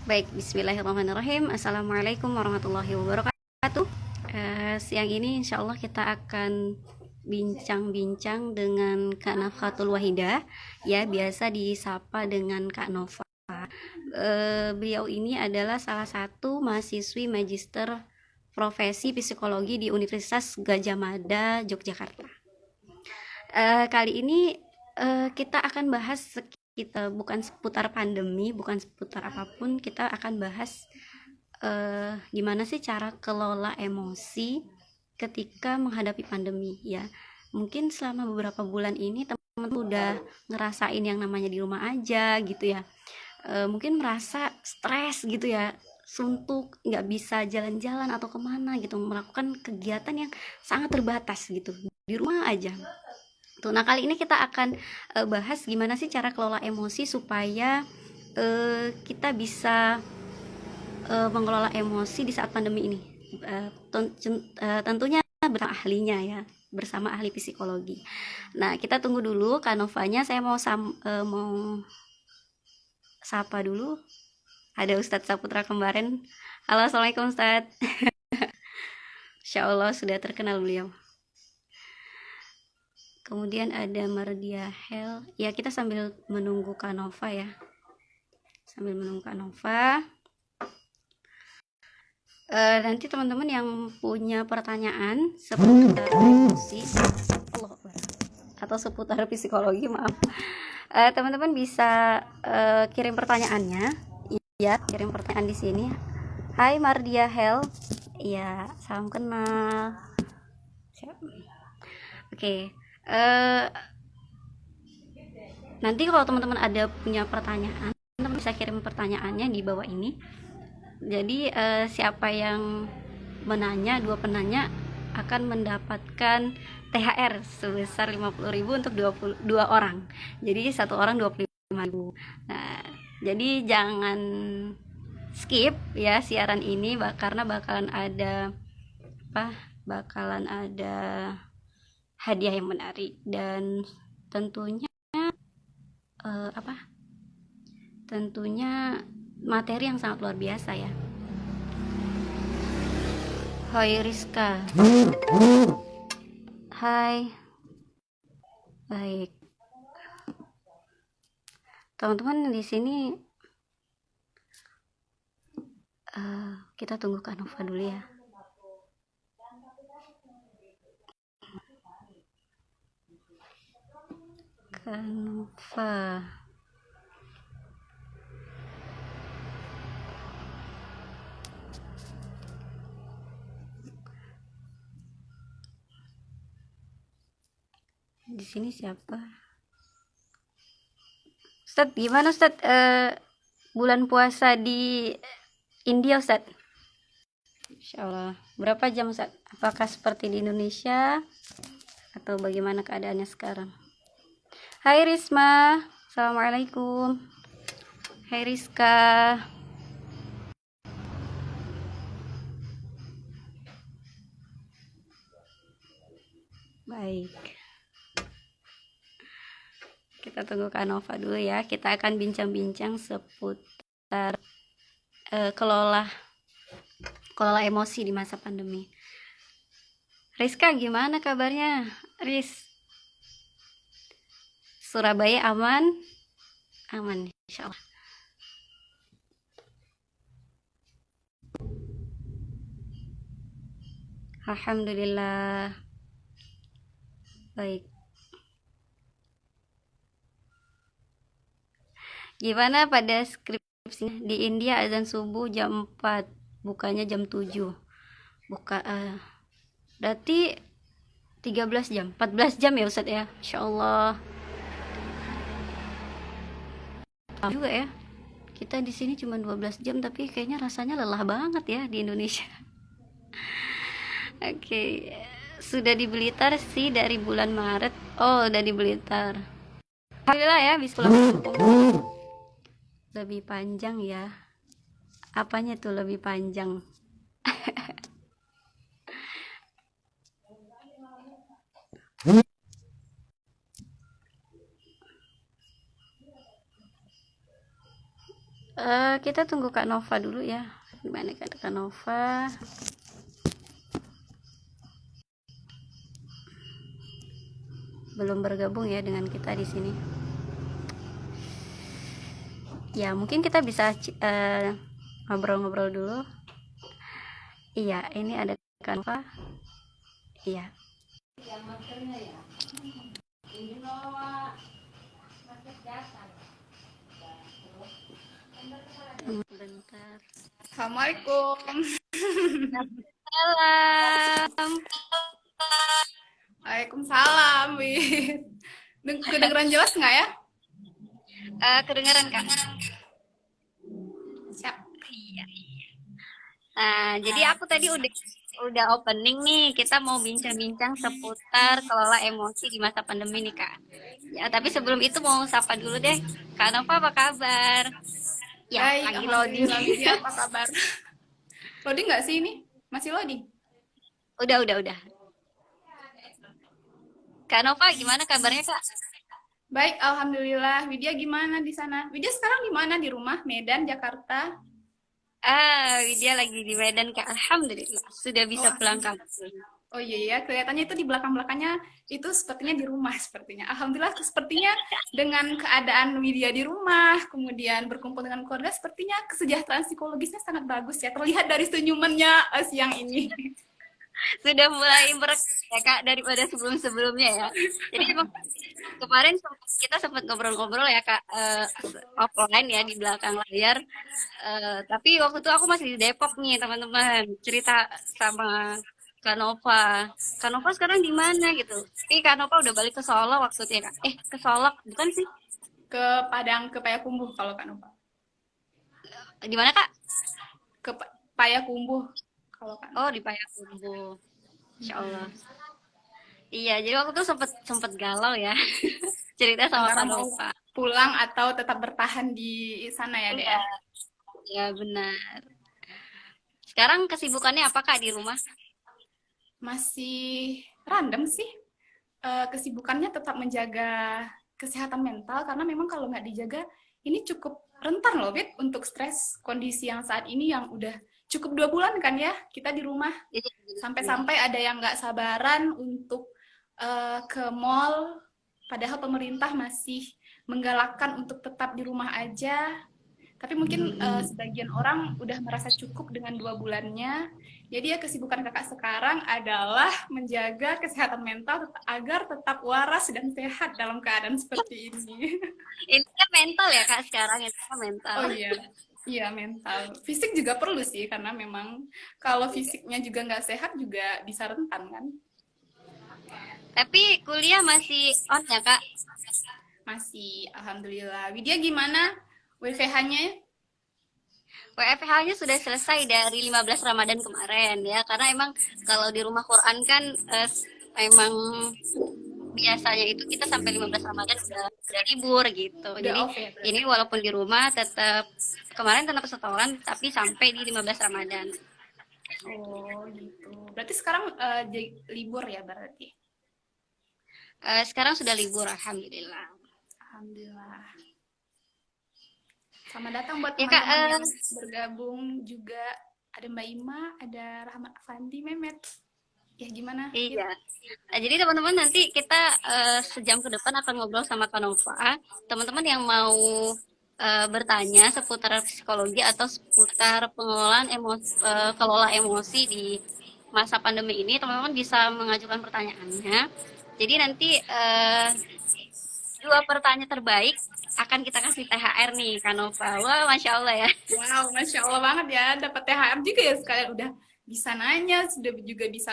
Baik, bismillahirrahmanirrahim. Assalamualaikum warahmatullahi wabarakatuh. Siang ini insya Allah kita akan bincang-bincang dengan Kak Nafhatul Wahidah, ya biasa disapa dengan Kak Nova. Beliau ini adalah salah satu mahasiswi magister profesi psikologi di Universitas Gadjah Mada, Yogyakarta. Kali ini kita akan bahas kita bukan seputar pandemi, bukan seputar apapun, kita akan bahas gimana sih cara kelola emosi ketika menghadapi pandemi ya. Mungkin selama beberapa bulan ini teman-teman udah ngerasain yang namanya di rumah aja gitu ya. Mungkin merasa stres gitu ya, suntuk, nggak bisa jalan-jalan atau kemana gitu, melakukan kegiatan yang sangat terbatas gitu, di rumah aja. Tuh, nah kali ini kita akan bahas gimana sih cara kelola emosi supaya kita bisa mengelola emosi di saat pandemi ini. Tentunya bersama ahlinya ya, bersama ahli psikologi. Nah, kita tunggu dulu Kak Novanya. Saya mau sapa dulu. Ada Ustadz Saputra Kembaren. Halo, assalamualaikum Ustadz. Insya Allah sudah terkenal beliau. Kemudian ada Mardia Hel. Ya, kita sambil menunggu Kak Nova ya. Sambil menunggu Kak Nova. Nanti teman-teman yang punya pertanyaan seputar emosi atau seputar psikologi, maaf, teman-teman bisa kirim pertanyaannya. Ya, kirim pertanyaan di sini. Hai Mardia Hel. Ya, salam kenal. Oke. Nanti kalau teman-teman ada punya pertanyaan, teman-teman bisa kirim pertanyaannya di bawah ini. Jadi siapa yang menanya, dua penanya akan mendapatkan THR sebesar 50.000 untuk 22 orang. Jadi satu orang 25.000. Nah, jadi jangan skip ya siaran ini karena bakalan ada hadiah yang menarik dan tentunya tentunya materi yang sangat luar biasa ya. Hai Rizka. Hai. Baik. Teman-teman di sini kita tunggu Kak Nova dulu ya. Kak Nova. Di sini siapa? Ustadz, gimana Ustadz bulan puasa di India Ustadz? Insya Allah. Berapa jam Ustadz? Apakah seperti di Indonesia atau bagaimana keadaannya sekarang? Hai Risma, assalamualaikum. Hai Rizka. Baik. Kita tunggu Kak Nova dulu ya. Kita akan bincang-bincang seputar kelola emosi di masa pandemi. Rizka, gimana kabarnya? Surabaya aman? Aman, insya Allah. Alhamdulillah. Baik. Gimana pada skripsi di India azan subuh jam 4, bukanya jam 7. Berarti 13 jam, 14 jam ya Ustadz ya. Insyaallah. Juga ya. Kita di sini cuma 12 jam tapi kayaknya rasanya lelah banget ya di Indonesia. Oke. Sudah di Blitar sih dari bulan Maret. Oh, udah di Blitar. Alhamdulillah ya, bisa pulang kampung. Lebih panjang ya. Apanya tuh lebih panjang? Kita tunggu Kak Nova dulu ya. Gimana Kak Nova? Belum bergabung ya dengan kita di sini. Ya, mungkin kita bisa ngobrol-ngobrol dulu. Iya, ini ada Kak Nova. Iya. Bentar. Assalamualaikum. Salam. Waalaikumsalam, Win. Kedengeran jelas nggak ya? Kedengaran Kak? Siap. Iya. Nah, jadi aku tadi udah opening nih. Kita mau bincang-bincang seputar kelola emosi di masa pandemi nih Kak. Ya, tapi sebelum itu mau sapa dulu deh. Kak Nova apa kabar? Ya, Baik, lagi loading. alhamdulillah. Widya, apa kabar? Loading nggak sih ini? Masih loading? Udah. Kak Nova gimana kabarnya Kak? Baik, alhamdulillah. Widya gimana di sana? Widya sekarang di mana? Di rumah? Medan, Jakarta? Widya lagi di Medan Kak. Alhamdulillah sudah bisa pulang kampung. Oh iya ya, kelihatannya itu di belakang-belakangnya itu sepertinya di rumah sepertinya. Alhamdulillah sepertinya dengan keadaan Widya di rumah, kemudian berkumpul dengan keluarga, sepertinya kesejahteraan psikologisnya sangat bagus ya. Terlihat dari senyumannya siang ini. Sudah mulai ya Kak daripada sebelum-sebelumnya ya. Jadi emang kemarin kita sempat ngobrol-ngobrol ya Kak, offline ya di belakang layar. Tapi waktu itu aku masih di Depok nih teman-teman. Cerita sama Kak Nova. Kak Nova sekarang di mana gitu? Tapi Kak Nova udah balik ke Solo waktu itu ya Kak. Ke Solok bukan sih? Ke Padang, ke Payakumbuh kalau Kak Nova. Di mana Kak? Ke Payakumbuh kalau Kak Nova. Oh di Payakumbuh. Insya Allah. Iya, jadi waktu itu sempet galau ya. Cerita sama Kak Nova. Pulang atau tetap bertahan di sana ya, Dek? Ya benar. Sekarang kesibukannya apa Kak di rumah? Masih random sih. Kesibukannya tetap menjaga kesehatan mental karena memang kalau nggak dijaga ini cukup rentan loh, Bet, untuk stres kondisi yang saat ini yang udah cukup 2 bulan kan ya kita di rumah. Sampai-sampai ada yang nggak sabaran untuk ke mall, padahal pemerintah masih menggalakkan untuk tetap di rumah aja. Tapi mungkin sebagian orang udah merasa cukup dengan 2 bulannya. Jadi ya kesibukan kakak sekarang adalah menjaga kesehatan mental agar tetap waras dan sehat dalam keadaan seperti ini. Ini kan mental ya Kak sekarang, itu kan mental. Oh iya, iya mental. Fisik juga perlu sih, karena memang kalau fisiknya juga nggak sehat juga bisa rentan kan. Tapi kuliah masih on ya Kak? Masih, alhamdulillah. Widya gimana WFH-nya? WFH-nya sudah selesai dari 15 Ramadan kemarin ya, karena emang kalau di rumah Quran kan emang biasanya itu kita sampai 15 Ramadan udah libur gitu. Udah Jadi off ya, ini walaupun di rumah tetap kemarin tetap setoran tapi sampai di 15 Ramadan. Oh gitu. Berarti sekarang libur ya berarti? Sekarang sudah libur, alhamdulillah. Alhamdulillah. Selamat datang buat Ya, teman-teman yang bergabung juga. Ada Mbak Ima, ada Rahmat Afandi, Memet. Ya gimana? Iya. Nah, jadi teman-teman nanti kita sejam ke depan akan ngobrol sama Kak Nova. Teman-teman yang mau bertanya seputar psikologi atau seputar pengelolaan kelola emosi di masa pandemi ini, teman-teman bisa mengajukan pertanyaannya. Jadi nanti 2 pertanyaan terbaik akan kita kasih THR nih, Kak Nova. Wah, Masya Allah ya. Wow, Masya Allah banget ya. Dapat THR juga ya sekalian. Udah bisa nanya, sudah juga bisa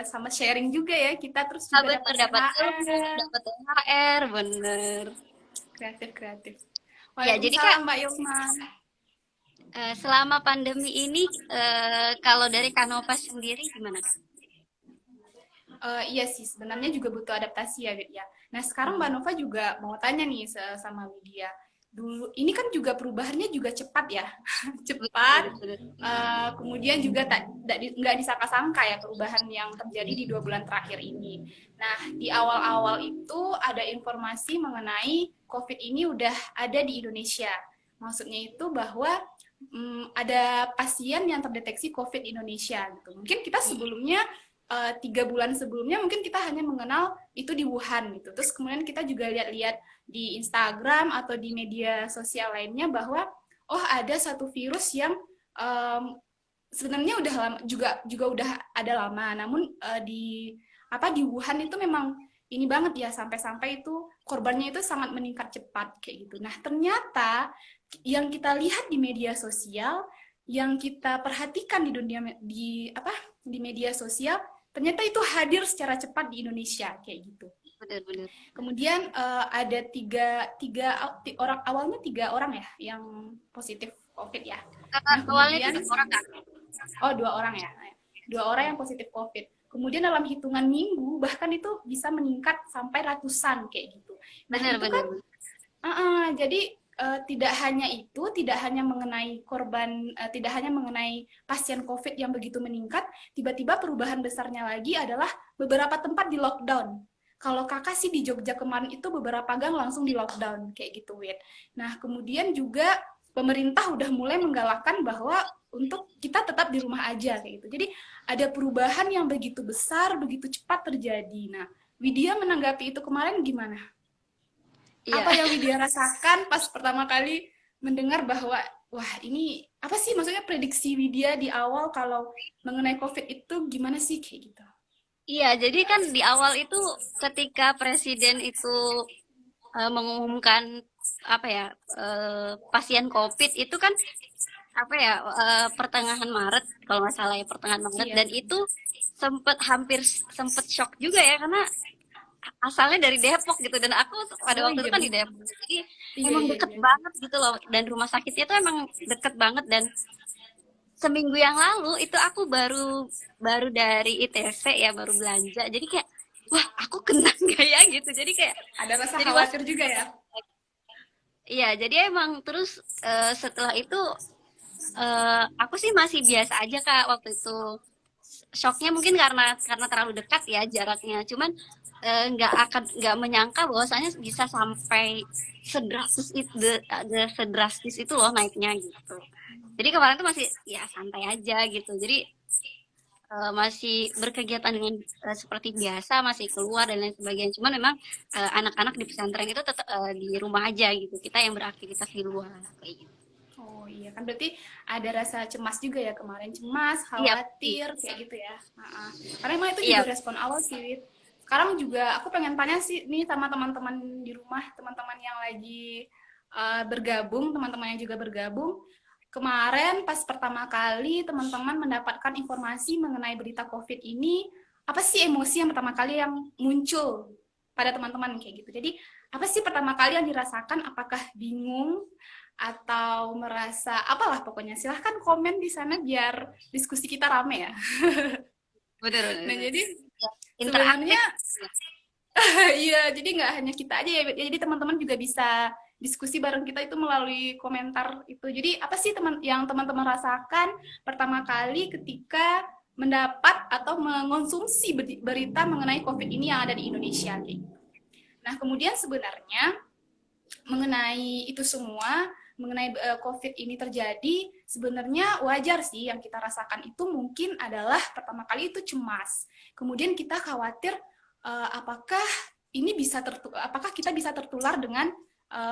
sama sharing juga ya. Kita terus juga dapat THR, bener. Kreatif. Ya, jadi Kak, Mbak Yoma. Selama pandemi ini, kalau dari Kak Nova sendiri gimana? Iya sih, sebenarnya juga butuh adaptasi ya, ya. Nah, sekarang Mbak Nova juga mau tanya nih sama Widya. Dulu, ini kan juga perubahannya juga cepat ya, cepat. Kemudian juga nggak disangka-sangka ya perubahan yang terjadi di 2 bulan terakhir ini. Nah, di awal-awal itu ada informasi mengenai COVID ini udah ada di Indonesia. Maksudnya itu bahwa ada pasien yang terdeteksi COVID di Indonesia gitu. Mungkin kita sebelumnya 3 bulan sebelumnya mungkin kita hanya mengenal itu di Wuhan gitu. Terus kemudian kita juga lihat-lihat di Instagram atau di media sosial lainnya bahwa oh ada satu virus yang sebenarnya udah lama, juga udah ada lama. Namun di Wuhan itu memang ini banget ya, sampai-sampai itu korbannya itu sangat meningkat cepat kayak gitu. Nah, ternyata yang kita lihat di media sosial, yang kita perhatikan di media sosial, ternyata itu hadir secara cepat di Indonesia kayak gitu. Benar-benar. Kemudian ada orang, awalnya 3 orang ya yang positif COVID ya. Nah, Awalnya kemudian itu 2 orang kan? 2 orang ya. 2 orang yang positif COVID. Kemudian dalam hitungan minggu bahkan itu bisa meningkat sampai ratusan kayak gitu. Nah, Benar, itu benar. kan jadi tidak hanya mengenai korban, tidak hanya mengenai pasien COVID yang begitu meningkat, tiba-tiba perubahan besarnya lagi adalah beberapa tempat di lockdown. Kalau kakak sih di Jogja kemarin itu beberapa gang langsung di lockdown kayak gitu, Wit. Nah, kemudian juga pemerintah udah mulai menggalakkan bahwa untuk kita tetap di rumah aja kayak gitu. Jadi ada perubahan yang begitu besar, begitu cepat terjadi. Nah, Widya menanggapi itu kemarin gimana? Iya. Apa yang Widya rasakan pas pertama kali mendengar bahwa wah ini apa sih, maksudnya prediksi Widya di awal kalau mengenai COVID itu gimana sih kayak gitu? Iya, jadi kan di awal itu ketika presiden itu mengumumkan apa ya, pasien COVID itu kan apa ya, pertengahan Maret kalau nggak salah ya, pertengahan Maret, Iya. dan itu sempet shock juga ya, karena asalnya dari Depok gitu, dan aku pada Oh waktu itu iya kan di benar. Depok, jadi Iya emang iya deket iya. banget gitu loh, dan rumah sakitnya tuh emang deket banget. Dan seminggu yang lalu itu aku baru baru dari ITC ya, baru belanja, jadi kayak wah aku kena nggak ya gitu, jadi kayak Ada rasa jadi was. khawatir juga ya? Iya, jadi emang terus setelah itu aku sih masih biasa aja Kak waktu itu. Shocknya mungkin karena terlalu dekat ya jaraknya. Cuman nggak menyangka bahwasanya bisa sampai sedrastis itu loh naiknya gitu. Jadi kemarin tuh masih ya santai aja gitu. Jadi masih berkegiatan dengan seperti biasa, masih keluar dan lain sebagainya. Cuman memang anak-anak di pesantren itu tetap di rumah aja gitu. Kita yang beraktivitas di luar kayak gitu. Oh iya kan, berarti ada rasa cemas juga ya kemarin, cemas, Iya, khawatir kayak gitu ya. Karena emang itu juga iya, respon awal sih, Wit. Sekarang juga aku pengen tanya sih nih sama teman-teman di rumah, teman-teman yang lagi bergabung, teman-teman yang juga bergabung. Kemarin pas pertama kali teman-teman mendapatkan informasi mengenai berita COVID ini, apa sih emosi yang pertama kali yang muncul pada teman-teman kayak gitu? Jadi apa sih pertama kali yang dirasakan? Apakah bingung atau merasa apalah, pokoknya silahkan komen di sana biar diskusi kita rame ya. bener, bener, Nah bener. jadi Ya, interaktif. sebenarnya iya, jadi nggak hanya kita aja ya, jadi teman-teman juga bisa diskusi bareng kita itu melalui komentar itu. Jadi apa sih teman-teman rasakan pertama kali ketika mendapat atau mengonsumsi berita mengenai COVID ini yang ada di Indonesia gitu. Nah, kemudian sebenarnya mengenai itu semua, mengenai COVID ini terjadi, sebenarnya wajar sih yang kita rasakan itu mungkin adalah pertama kali itu cemas. Kemudian kita khawatir apakah apakah kita bisa tertular dengan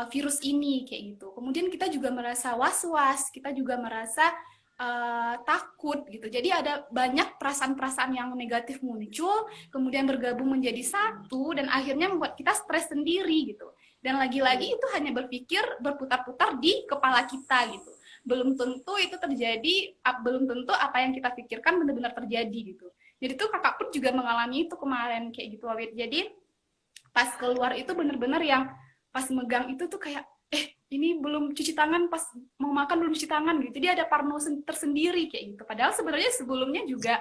virus ini kayak gitu. Kemudian kita juga merasa was-was, kita juga merasa takut gitu. Jadi ada banyak perasaan-perasaan yang negatif muncul, kemudian bergabung menjadi satu dan akhirnya membuat kita stres sendiri gitu. Dan lagi-lagi itu hanya berputar-putar di kepala kita gitu. Belum tentu itu terjadi, belum tentu apa yang kita pikirkan benar-benar terjadi gitu. Jadi tuh kakak pun juga mengalami itu kemarin kayak gitu, Awit. Jadi pas keluar itu benar-benar yang pas megang itu tuh kayak ini belum cuci tangan, pas mau makan belum cuci tangan gitu. Jadi ada parno tersendiri kayak gitu. Padahal sebenarnya sebelumnya juga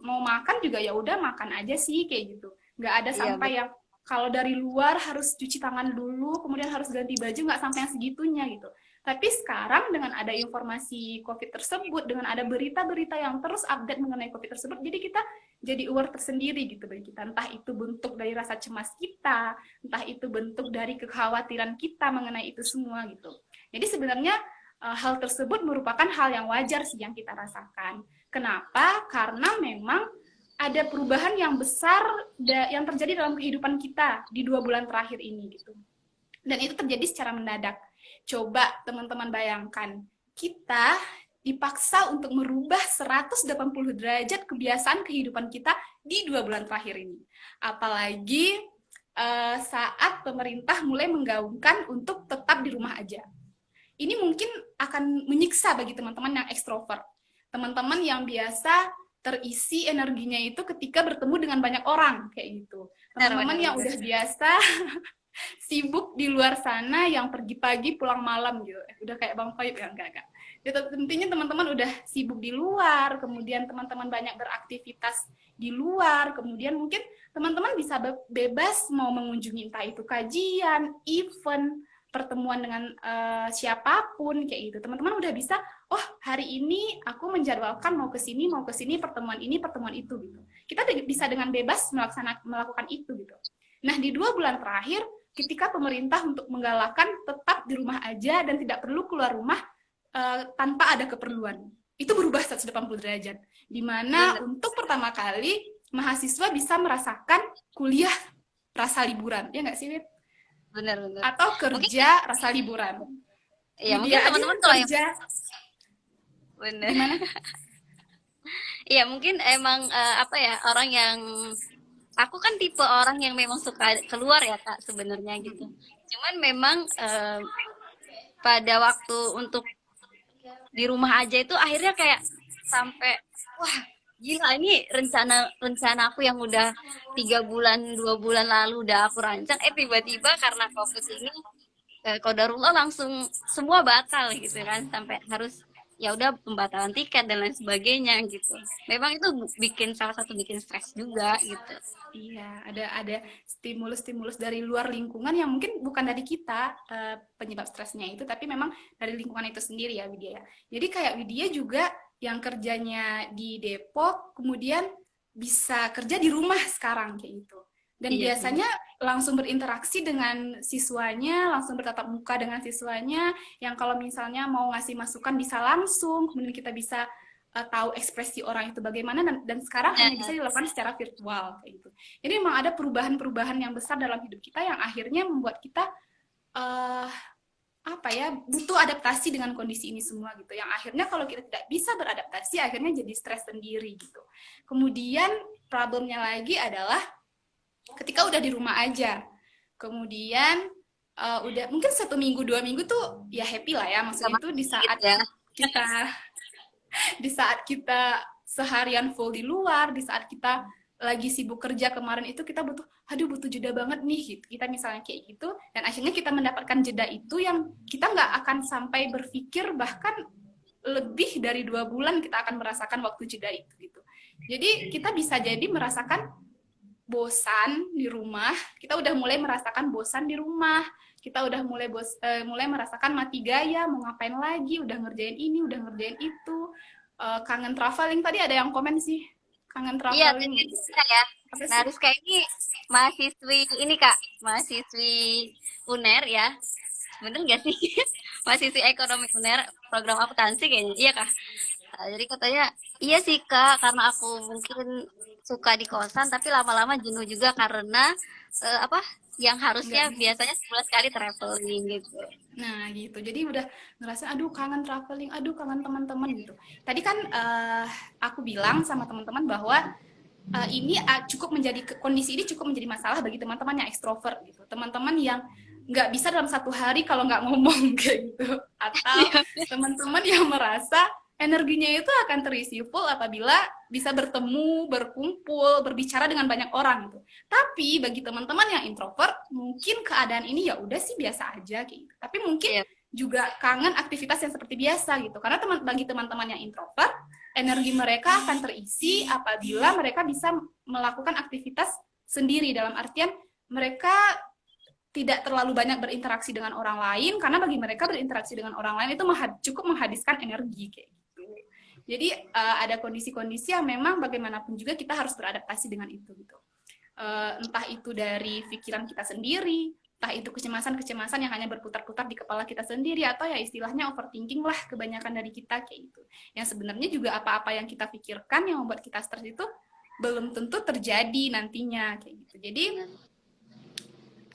mau makan juga ya udah makan aja sih kayak gitu. Nggak ada Iya, sampai yang kalau dari luar harus cuci tangan dulu, kemudian harus ganti baju, nggak sampai yang segitunya gitu. Tapi sekarang dengan ada informasi COVID tersebut, dengan ada berita-berita yang terus update mengenai COVID tersebut, jadi kita jadi aware tersendiri gitu bagi kita. Entah itu bentuk dari rasa cemas kita, entah itu bentuk dari kekhawatiran kita mengenai itu semua gitu. Jadi sebenarnya hal tersebut merupakan hal yang wajar sih yang kita rasakan. Kenapa? Karena memang ada perubahan yang besar yang terjadi dalam kehidupan kita di 2 bulan terakhir ini gitu. Dan itu terjadi secara mendadak. Coba teman-teman bayangkan, kita dipaksa untuk merubah 180 derajat kebiasaan kehidupan kita di 2 bulan terakhir ini. Apalagi saat pemerintah mulai menggaungkan untuk tetap di rumah aja. Ini mungkin akan menyiksa bagi teman-teman yang ekstrovert. Teman-teman yang biasa terisi energinya itu ketika bertemu dengan banyak orang, kayak gitu. Teman-teman yang udah biasa sibuk di luar sana, yang pergi pagi pulang malam gitu, udah kayak Bang Faib ya, enggak. Jadi tentunya teman-teman udah sibuk di luar, kemudian teman-teman banyak beraktivitas di luar, kemudian mungkin teman-teman bisa bebas mau mengunjungi entah itu kajian, event, pertemuan dengan siapapun kayak gitu. Teman-teman udah bisa, oh hari ini aku menjadwalkan mau ke sini, pertemuan ini, pertemuan itu gitu. Kita bisa dengan bebas melakukan itu gitu. Nah, di 2 bulan terakhir ketika pemerintah untuk menggalakkan tetap di rumah aja dan tidak perlu keluar rumah tanpa ada keperluan. Itu berubah 180 derajat. Di mana untuk pertama kali mahasiswa bisa merasakan kuliah rasa liburan. Ya nggak sih, Wit? Benar. Atau kerja mungkin, rasa liburan. Iya, mungkin teman-teman kalau kerja, yang benar. Gimana? Iya, mungkin emang orang yang aku kan tipe orang yang memang suka keluar ya Kak sebenarnya gitu. Cuman memang pada waktu untuk di rumah aja itu akhirnya kayak sampai wah gila, ini rencana aku yang udah 2 bulan lalu udah aku rancang, tiba-tiba karena COVID ini qadarullah langsung semua batal gitu kan, sampai harus ya udah pembatalan tiket dan lain sebagainya gitu. Memang itu salah satu bikin stres juga gitu. Iya, ada stimulus dari luar lingkungan yang mungkin bukan dari kita penyebab stresnya itu, tapi memang dari lingkungan itu sendiri ya Widya ya. Jadi kayak Widya juga yang kerjanya di Depok, kemudian bisa kerja di rumah sekarang kayak gitu. Dan biasanya langsung berinteraksi dengan siswanya, langsung bertatap muka dengan siswanya, yang kalau misalnya mau ngasih masukan bisa langsung, kemudian kita bisa tahu ekspresi orang itu bagaimana, dan sekarang hanya bisa dilakukan secara virtual kayak gitu. Jadi memang ada perubahan-perubahan yang besar dalam hidup kita yang akhirnya membuat kita butuh adaptasi dengan kondisi ini semua gitu. Yang akhirnya kalau kita tidak bisa beradaptasi, akhirnya jadi stres sendiri gitu. Kemudian problemnya lagi adalah ketika udah di rumah aja, kemudian udah mungkin 1 minggu 2 minggu tuh ya happy lah ya, maksudnya itu di saat kita seharian full di luar, di saat kita lagi sibuk kerja kemarin itu kita butuh jeda banget nih gitu. Kita misalnya kayak gitu, dan akhirnya kita mendapatkan jeda itu yang kita nggak akan sampai berpikir, bahkan lebih dari 2 bulan kita akan merasakan waktu jeda itu gitu. Jadi kita bisa jadi merasakan bosan di rumah, kita udah mulai merasakan bosan di rumah, kita udah mulai merasakan mati gaya, mau ngapain lagi, udah ngerjain ini, udah ngerjain itu, kangen traveling. Tadi ada yang komen sih, kangen traveling. Iya, ya. Nah, Rizka ini mahasiswi UNER ya, bener nggak sih? Mahasiswi ekonomi UNER, program akuntansi kayaknya, iya Kak? Nah, jadi katanya, iya sih Kak, karena aku mungkin suka di kosan, tapi lama-lama jenuh juga karena yang harusnya biasanya sebulan sekali traveling gitu. Nah gitu, jadi udah ngerasa aduh kangen traveling, aduh kangen teman-teman gitu. Tadi kan aku bilang sama teman-teman bahwa kondisi ini cukup menjadi masalah bagi teman-teman yang ekstrovert gitu, teman-teman yang nggak bisa dalam 1 hari kalau nggak ngomong kayak gitu, atau teman-teman yang merasa energinya itu akan terisi full apabila bisa bertemu, berkumpul, berbicara dengan banyak orang gitu. Tapi bagi teman-teman yang introvert, mungkin keadaan ini ya udah sih biasa aja gitu. Tapi mungkin juga kangen aktivitas yang seperti biasa gitu. Karena bagi teman-teman yang introvert, energi mereka akan terisi apabila mereka bisa melakukan aktivitas sendiri, dalam artian mereka tidak terlalu banyak berinteraksi dengan orang lain, karena bagi mereka berinteraksi dengan orang lain itu cukup menghabiskan energi kayak gitu. Jadi ada kondisi-kondisi yang memang bagaimanapun juga kita harus beradaptasi dengan itu gitu. Entah itu dari pikiran kita sendiri, Entah itu kecemasan-kecemasan yang hanya berputar-putar di kepala kita sendiri, atau ya istilahnya overthinking lah kebanyakan dari kita kayak gitu. Yang sebenarnya juga apa-apa yang kita pikirkan yang membuat kita stres itu belum tentu terjadi nantinya kayak gitu. Jadi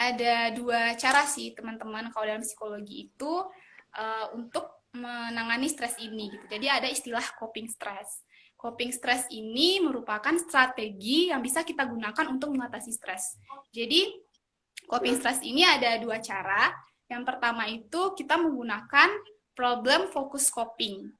ada dua cara sih teman-teman kalau dalam psikologi itu untuk menangani stres ini gitu. Jadi ada istilah coping stress. Coping stress ini merupakan strategi yang bisa kita gunakan untuk mengatasi stres. Jadi coping stress ini ada dua cara. Yang pertama itu kita menggunakan problem focus coping.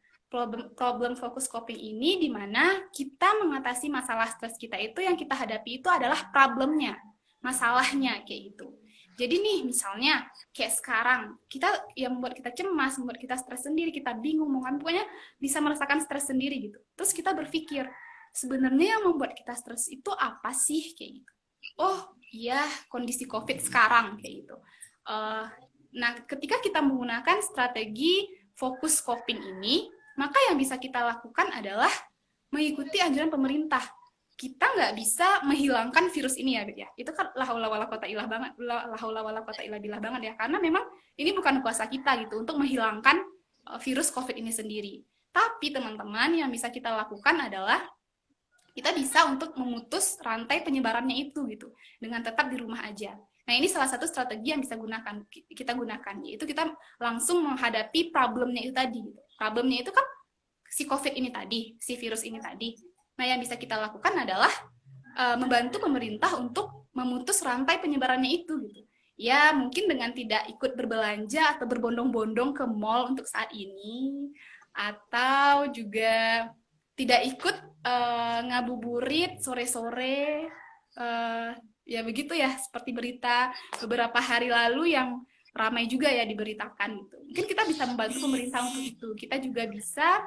Problem focus coping ini di mana kita mengatasi masalah stres kita itu yang kita hadapi itu adalah problemnya, masalahnya kayak gitu. Jadi nih misalnya kayak sekarang kita yang membuat kita cemas, membuat kita stres sendiri, kita bingung mau ngapain, pokoknya bisa merasakan stres sendiri gitu. Terus kita berpikir sebenarnya yang membuat kita stres itu apa sih kayak gitu. Oh iya, kondisi COVID sekarang kayak gitu. Nah, ketika kita menggunakan strategi fokus coping ini, maka yang bisa kita lakukan adalah mengikuti anjuran pemerintah. Kita nggak bisa menghilangkan virus ini ya. Itu kan la haula wala quwata illallah banget, la haula wala quwata illa billah banget ya. Karena memang ini bukan kuasa kita gitu untuk menghilangkan virus COVID ini sendiri. Tapi teman-teman yang bisa kita lakukan adalah kita bisa untuk memutus rantai penyebarannya itu gitu dengan tetap di rumah aja. Nah, ini salah satu strategi yang bisa kita gunakan, yaitu kita langsung menghadapi problemnya itu tadi gitu. Problemnya itu kan si COVID ini tadi, si virus ini tadi. Nah, yang bisa kita lakukan adalah membantu pemerintah untuk memutus rantai penyebarannya itu gitu. Ya, mungkin dengan tidak ikut berbelanja atau berbondong-bondong ke mall untuk saat ini, atau juga tidak ikut ngabuburit sore-sore, ya begitu ya, seperti berita beberapa hari lalu yang ramai juga ya diberitakan gitu. Mungkin kita bisa membantu pemerintah untuk itu. Kita juga bisa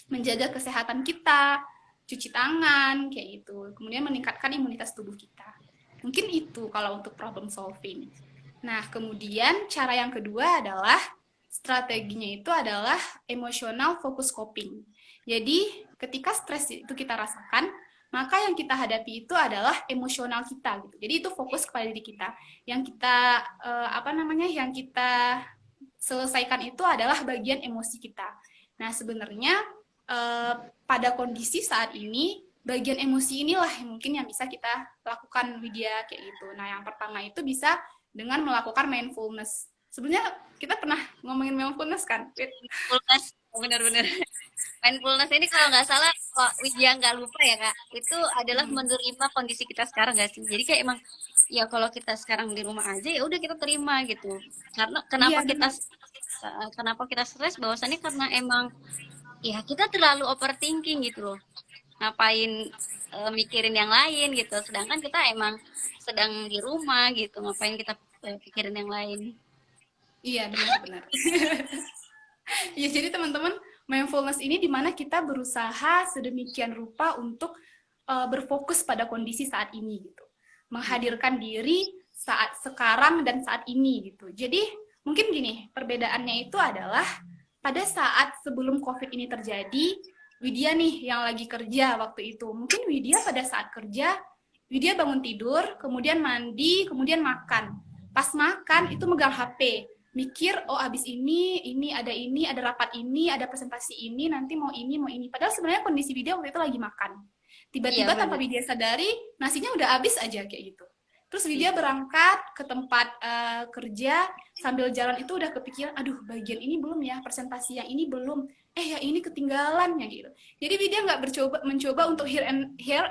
menjaga kesehatan kita, cuci tangan kayak gitu, kemudian meningkatkan imunitas tubuh kita. Mungkin itu kalau untuk problem solving. Nah, kemudian cara yang kedua adalah strateginya itu adalah emotional focus coping. Jadi ketika stres itu kita rasakan, maka yang kita hadapi itu adalah emosional kita gitu. Jadi itu fokus kepada diri kita. Yang kita yang kita selesaikan itu adalah bagian emosi kita. Nah, sebenarnya pada kondisi saat ini bagian emosi inilah yang mungkin yang bisa kita lakukan Widya kayak gitu. Nah, yang pertama itu bisa dengan melakukan mindfulness. Sebenarnya kita pernah ngomongin mindfulness kan? Mindfulness, benar-benar. Mindfulness ini kalau nggak salah, kalau Widya nggak lupa ya kak, itu adalah menerima kondisi kita sekarang nggak sih? Jadi kayak emang ya kalau kita sekarang di rumah aja ya udah kita terima gitu. Karena kenapa kita stres? Bahwasannya karena emang ya kita terlalu overthinking gitu loh. Ngapain mikirin yang lain gitu. Sedangkan kita emang sedang di rumah gitu. Ngapain kita pikirin yang lain? Iya, benar-benar. Ya, jadi teman-teman, mindfulness ini dimana kita berusaha sedemikian rupa untuk berfokus pada kondisi saat ini gitu. Menghadirkan diri saat sekarang dan saat ini gitu. Jadi mungkin gini, perbedaannya itu adalah pada saat sebelum COVID ini terjadi, Widya nih yang lagi kerja waktu itu. Mungkin Widya pada saat kerja, Widya bangun tidur, kemudian mandi, kemudian makan. Pas makan itu megang HP. Mikir, oh abis ini ada rapat ini, ada presentasi ini, nanti mau ini. Padahal sebenarnya kondisi Widya waktu itu lagi makan. Tiba-tiba tanpa Widya sadari, nasinya udah habis aja kayak gitu. Terus Widya berangkat ke tempat kerja, sambil jalan itu udah kepikiran, aduh bagian ini belum ya, presentasi yang ini belum, yang ini ketinggalan ya gitu. Jadi Widya nggak mencoba untuk here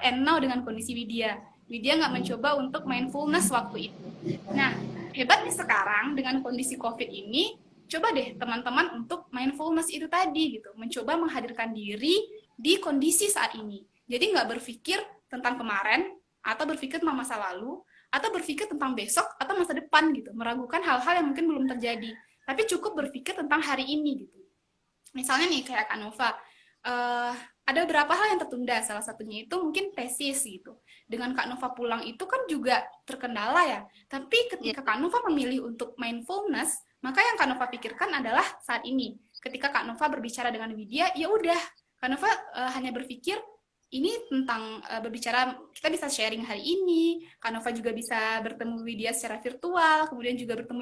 and now dengan kondisi Widya. Widya nggak mencoba untuk mindfulness waktu itu. Nah, hebatnya sekarang dengan kondisi COVID ini, coba deh teman-teman untuk mindfulness itu tadi gitu, mencoba menghadirkan diri di kondisi saat ini. Jadi nggak berpikir tentang kemarin, atau berpikir tentang masa lalu, atau berpikir tentang besok atau masa depan gitu, meragukan hal-hal yang mungkin belum terjadi, tapi cukup berpikir tentang hari ini gitu. Misalnya nih kayak Kak Nova, ada beberapa hal yang tertunda, salah satunya itu mungkin tesis gitu. Dengan Kak Nova pulang itu kan juga terkendala ya, tapi ketika Kak Nova memilih untuk mindfulness, maka yang Kak Nova pikirkan adalah saat ini. Ketika Kak Nova berbicara dengan Widya, ya udah, Kak Nova hanya berpikir, ini tentang berbicara, kita bisa sharing hari ini, Kanova juga bisa bertemu Widya secara virtual, kemudian juga bertemu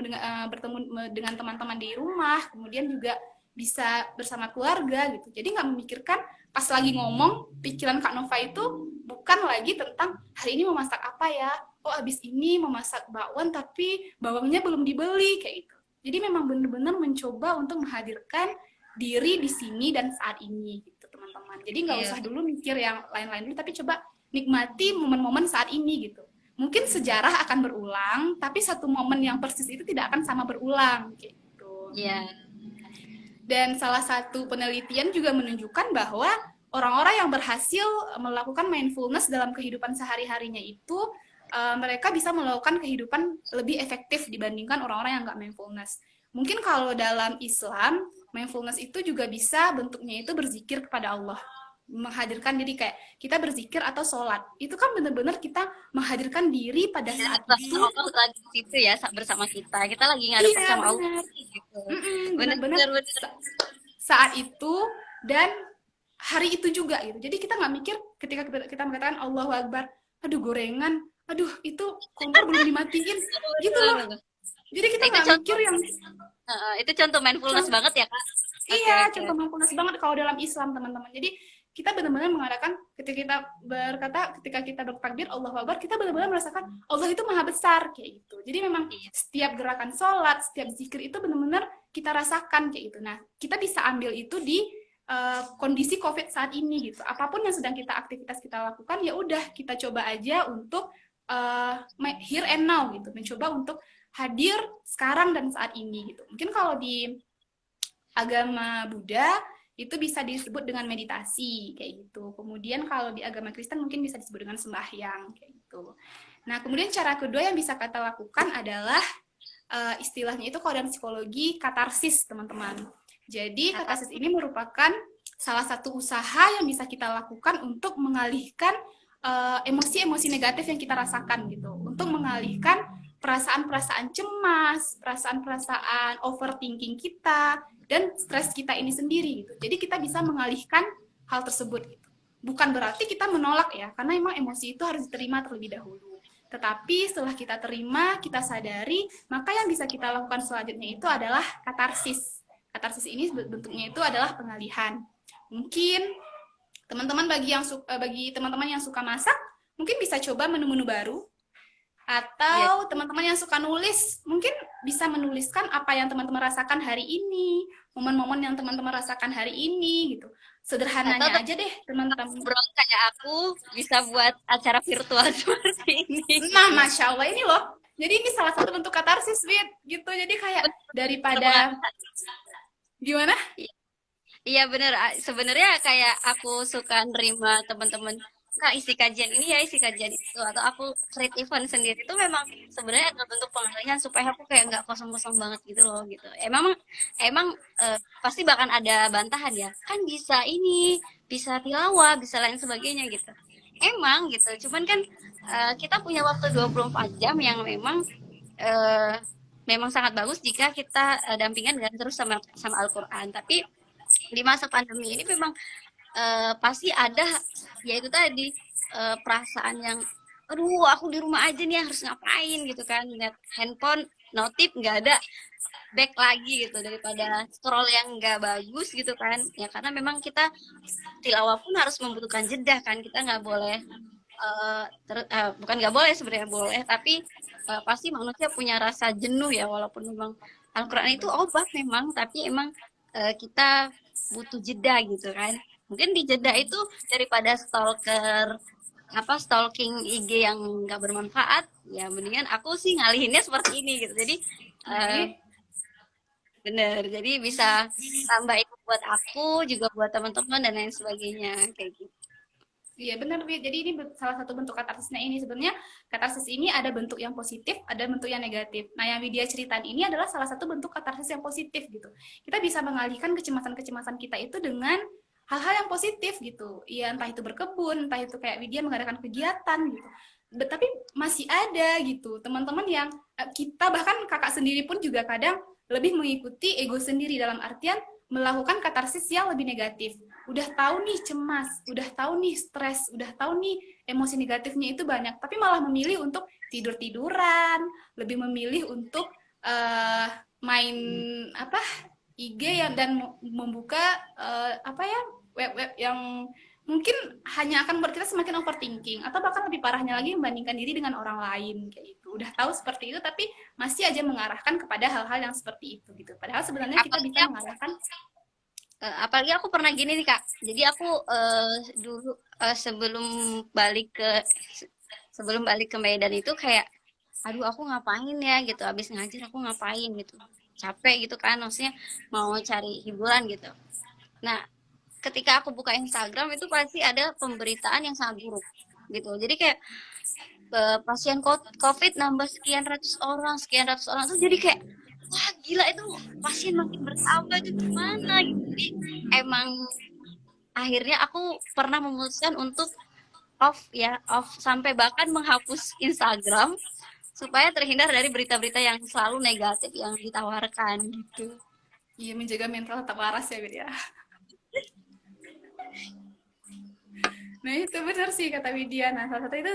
dengan teman-teman di rumah, kemudian juga bisa bersama keluarga gitu. Jadi nggak memikirkan pas lagi ngomong, pikiran Kak Nova itu bukan lagi tentang hari ini mau masak apa ya, oh abis ini mau masak bakwan tapi bawangnya belum dibeli, kayak gitu. Jadi memang benar-benar mencoba untuk menghadirkan diri di sini dan saat ini gitu teman-teman. Jadi nggak Iya. usah dulu mikir yang lain-lain dulu, tapi coba nikmati momen-momen saat ini gitu. Mungkin sejarah akan berulang, tapi satu momen yang persis itu tidak akan sama berulang gitu. Iya. Dan salah satu penelitian juga menunjukkan bahwa orang-orang yang berhasil melakukan mindfulness dalam kehidupan sehari-harinya itu mereka bisa melakukan kehidupan lebih efektif dibandingkan orang-orang yang nggak mindfulness. Mungkin kalau dalam Islam, mindfulness itu juga bisa bentuknya itu berzikir kepada Allah, menghadirkan diri, kayak kita berzikir atau sholat. Itu kan benar-benar kita menghadirkan diri pada saat itu. Allah lagi di situ ya bersama kita. Kita lagi ngadep Iya, sama Allah benar. gitu. Benar-benar Bener. saat itu dan hari itu juga gitu. Jadi kita nggak mikir ketika kita mengatakan Allahu Akbar, aduh gorengan, aduh itu kompor belum dimatiin, gitu loh. Jadi kita Itu nggak mikir yang itu contoh mindfulness banget ya Kak. iya, Oke. contoh mindfulness banget kalau dalam Islam teman-teman. Jadi kita benar-benar mengadakan ketika kita berkata, ketika kita bertakbir Allahu Akbar, kita benar-benar merasakan Allah itu maha besar kayak gitu. Jadi memang setiap gerakan sholat, setiap zikir itu benar-benar kita rasakan kayak gitu. Nah, kita bisa ambil itu di kondisi COVID saat ini gitu. Apapun yang sedang aktivitas kita lakukan, ya udah kita coba aja untuk here and now gitu, mencoba untuk hadir sekarang dan saat ini gitu. Mungkin kalau di agama Buddha itu bisa disebut dengan meditasi kayak gitu. Kemudian kalau di agama Kristen mungkin bisa disebut dengan sembahyang kayak gitu. Nah, kemudian cara kedua yang bisa kita lakukan adalah istilahnya itu kalau dalam psikologi katarsis, teman-teman. Jadi katarsis ini merupakan salah satu usaha yang bisa kita lakukan untuk mengalihkan emosi-emosi negatif yang kita rasakan gitu, untuk mengalihkan perasaan-perasaan cemas, perasaan-perasaan overthinking kita, dan stres kita ini sendiri gitu. Jadi kita bisa mengalihkan hal tersebut gitu. Bukan berarti kita menolak ya, karena emang emosi itu harus diterima terlebih dahulu. Tetapi setelah kita terima, kita sadari, maka yang bisa kita lakukan selanjutnya itu adalah katarsis. Katarsis ini bentuknya itu adalah pengalihan. Mungkin teman-teman bagi teman-teman yang suka masak, mungkin bisa coba menu-menu baru. Atau teman-teman yang suka nulis, mungkin bisa menuliskan apa yang teman-teman rasakan hari ini, momen-momen yang teman-teman rasakan hari ini gitu. Sederhananya aja deh, teman-teman. Bro, kayak aku bisa buat acara virtual seperti ini. Nah, Masya Allah ini loh. Jadi ini salah satu bentuk katarsis, Wit. Gitu. Jadi kayak daripada... Gimana? Iya bener, sebenarnya kayak aku suka nerima teman-teman, nah isi kajian ini ya, isi kajian itu, atau aku create event sendiri itu memang sebenarnya ada bentuk pengalihan supaya aku kayak nggak kosong-kosong banget gitu loh gitu. Emang pasti bahkan ada bantahan ya, kan bisa ini, bisa tilawah, bisa lain sebagainya gitu. Emang gitu, cuman kan kita punya waktu 24 jam yang memang sangat bagus jika kita dampingan dan terus sama Al-Quran. Tapi di masa pandemi ini memang pasti ada, yaitu tadi perasaan yang aduh aku di rumah aja nih harus ngapain gitu kan, lihat handphone notif nggak ada, back lagi gitu daripada scroll yang nggak bagus gitu kan ya, karena memang kita tilawah pun harus membutuhkan jeda kan, kita nggak boleh bukan nggak boleh, sebenarnya boleh, tapi pasti manusia punya rasa jenuh ya, walaupun memang Al-Quran itu obat memang, tapi emang kita butuh jeda gitu kan. Mungkin di jeda itu daripada stalking IG yang nggak bermanfaat, ya mendingan aku sih ngalihinnya seperti ini gitu. Jadi bener, jadi bisa tambah itu buat aku juga, buat teman-teman dan lain sebagainya kayak gitu. Iya benar, jadi ini salah satu bentuk katarsisnya ini. Sebenarnya katarsis ini ada bentuk yang positif, ada bentuk yang negatif. Nah, yang Widya ceritain ini adalah salah satu bentuk katarsis yang positif gitu. Kita bisa mengalihkan kecemasan-kecemasan kita itu dengan hal-hal yang positif gitu. Iya, entah itu berkebun, entah itu kayak Widya mengadakan kegiatan gitu. Tapi masih ada gitu teman-teman yang kita, bahkan kakak sendiri pun juga kadang lebih mengikuti ego sendiri, dalam artian melakukan katarsis yang lebih negatif. udah tahu nih cemas, udah tahu nih stres, udah tahu nih emosi negatifnya itu banyak, tapi malah memilih untuk tidur-tiduran, lebih memilih untuk main apa IG yang dan membuka apa ya web-web yang mungkin hanya akan membuat kita semakin overthinking atau bahkan lebih parahnya lagi membandingkan diri dengan orang lain kayak gitu. Udah tahu seperti itu tapi masih aja mengarahkan kepada hal-hal yang seperti itu gitu. Padahal sebenarnya kita bisa mengarahkan Apalagi aku pernah gini nih Kak. Jadi aku dulu sebelum balik ke Medan itu kayak aduh aku ngapain ya gitu. Habis ngajar aku ngapain gitu. Capek gitu kan, maksudnya mau cari hiburan gitu. Nah, ketika aku buka Instagram itu pasti ada pemberitaan yang sangat buruk gitu. Jadi kayak pasien COVID nambah sekian ratus orang tuh jadi kayak wah gila itu pasien makin bertambah itu gimana gitu. Jadi emang akhirnya aku pernah memutuskan untuk off sampai bahkan menghapus Instagram supaya terhindar dari berita-berita yang selalu negatif yang ditawarkan gitu. ya menjaga mental tetap waras ya Bid ya. Nah itu benar sih kata Widya. Nah salah satu itu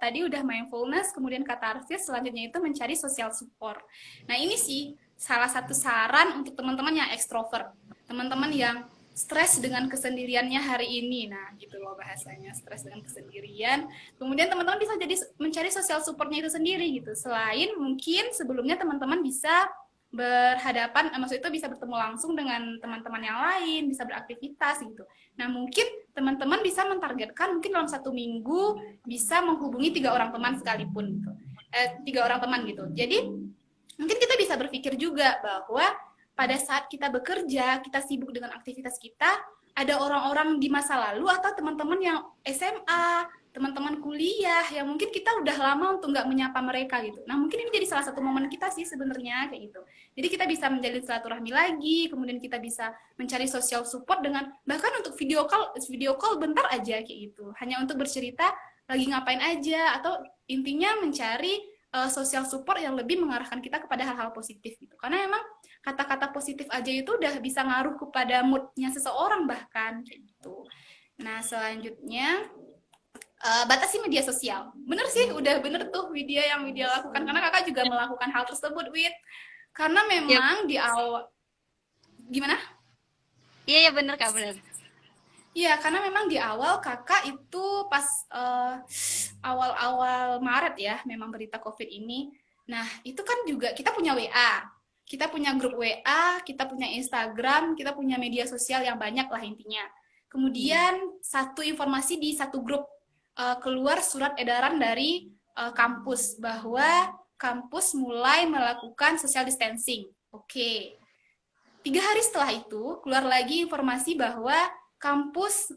tadi udah mindfulness, kemudian katarsis, selanjutnya itu mencari social support. Nah ini sih salah satu saran untuk teman-teman yang ekstrovert, teman-teman yang stres dengan kesendiriannya hari ini. Nah gitu loh bahasanya, stres dengan kesendirian. Kemudian teman-teman bisa jadi mencari social supportnya itu sendiri gitu. Selain mungkin sebelumnya teman-teman bisa berhadapan, maksud itu bisa bertemu langsung dengan teman-teman yang lain, bisa beraktivitas gitu. Nah mungkin teman-teman bisa mentargetkan mungkin dalam 1 minggu bisa menghubungi 3 orang teman sekalipun gitu. 3 orang teman gitu. Jadi mungkin kita bisa berpikir juga bahwa pada saat kita bekerja, kita sibuk dengan aktivitas kita, ada orang-orang di masa lalu atau teman-teman yang SMA, teman-teman kuliah yang mungkin kita udah lama untuk nggak menyapa mereka gitu. Nah mungkin ini jadi salah satu momen kita sih sebenarnya kayak gitu. Jadi kita bisa menjalin silaturahmi lagi, kemudian kita bisa mencari social support dengan bahkan untuk video call bentar aja kayak gitu. Hanya untuk bercerita lagi ngapain aja atau intinya mencari social support yang lebih mengarahkan kita kepada hal-hal positif gitu. Karena emang kata-kata positif aja itu udah bisa ngaruh kepada moodnya seseorang bahkan kayak gitu. Nah selanjutnya batasi media sosial. Bener sih, udah bener tuh Widya yang Widya lakukan. Karena kakak juga melakukan hal tersebut, Wid. Karena memang di awal... Gimana? Iya, iya bener Kak, bener. Iya, karena memang di awal kakak itu pas awal-awal Maret ya, memang berita COVID ini. Nah, itu kan juga kita punya WA. Kita punya grup WA, kita punya Instagram, kita punya media sosial yang banyak lah intinya. Kemudian satu informasi di satu grup keluar surat edaran dari kampus bahwa kampus mulai melakukan social distancing. Oke. 3 hari setelah itu keluar lagi informasi bahwa kampus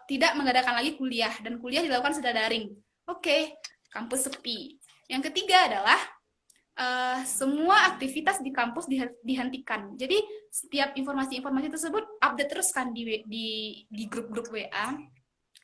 tidak mengadakan lagi kuliah dan kuliah dilakukan secara daring. Oke, kampus sepi. Yang ketiga adalah semua aktivitas di kampus dihentikan. Jadi setiap informasi-informasi tersebut update terus kan di grup-grup WA.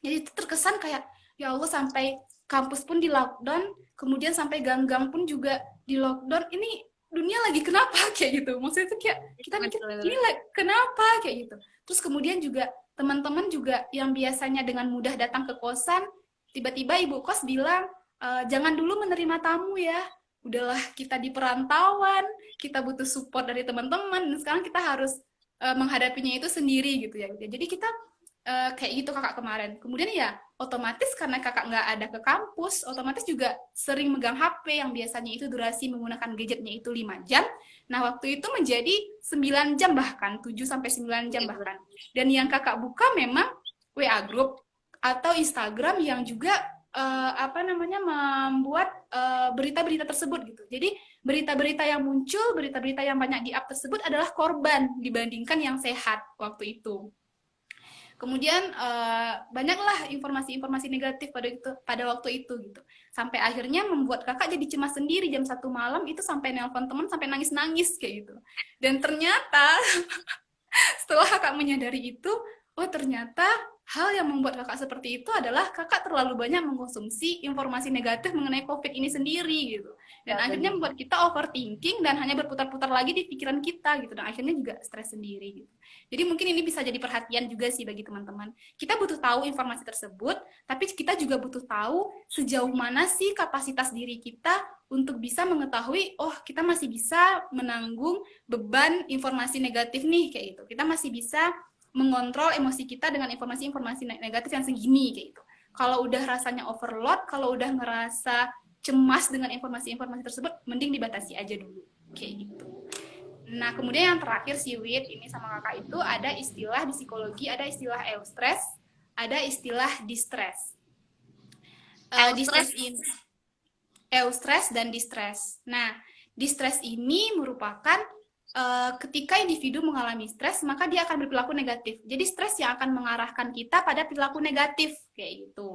Jadi itu terkesan kayak ya Allah sampai kampus pun di lockdown, kemudian sampai gang-gang pun juga di lockdown. Ini dunia lagi kenapa kayak gitu? Maksudnya itu kayak kita mikir ini kenapa kayak gitu. Terus kemudian juga teman-teman juga yang biasanya dengan mudah datang ke kosan, tiba-tiba ibu kos bilang jangan dulu menerima tamu ya. Udahlah kita di perantauan, kita butuh support dari teman-teman. Dan sekarang kita harus menghadapinya itu sendiri gitu ya. Jadi kita kayak gitu kakak kemarin. Kemudian ya otomatis karena kakak nggak ada ke kampus, otomatis juga sering megang HP yang biasanya itu durasi menggunakan gadgetnya itu 5 jam. Nah waktu itu menjadi 9 jam bahkan, 7-9 jam bahkan. Dan yang kakak buka memang WA group atau Instagram yang juga membuat berita-berita tersebut gitu. Jadi berita-berita yang muncul, berita-berita yang banyak di-up tersebut adalah korban dibandingkan yang sehat waktu itu. Kemudian banyaklah informasi-informasi negatif pada waktu itu gitu. Sampai akhirnya membuat kakak jadi cemas sendiri jam 1 malam itu sampai nelpon teman sampai nangis-nangis kayak gitu. Dan ternyata setelah kakak menyadari itu, oh ternyata hal yang membuat kakak seperti itu adalah kakak terlalu banyak mengkonsumsi informasi negatif mengenai COVID ini sendiri gitu. Dan Ya, akhirnya benar. membuat kita overthinking dan hanya berputar-putar lagi di pikiran kita gitu. Dan akhirnya juga stres sendiri gitu. Jadi mungkin ini bisa jadi perhatian juga sih bagi teman-teman. Kita butuh tahu informasi tersebut, tapi kita juga butuh tahu sejauh mana sih kapasitas diri kita untuk bisa mengetahui, oh kita masih bisa menanggung beban informasi negatif nih kayak gitu. Kita masih bisa mengontrol emosi kita dengan informasi-informasi negatif yang segini kayak gitu. Kalau udah rasanya overload, kalau udah ngerasa cemas dengan informasi-informasi tersebut, mending dibatasi aja dulu kayak gitu. Nah, kemudian yang terakhir sih Wit, ini sama kakak itu ada istilah di psikologi, ada istilah eustress, ada istilah distress. Eustress. Distress ini eustress dan distress. Nah, distress ini merupakan ketika individu mengalami stres, maka dia akan berperilaku negatif. Jadi stres yang akan mengarahkan kita pada perilaku negatif, kayak gitu.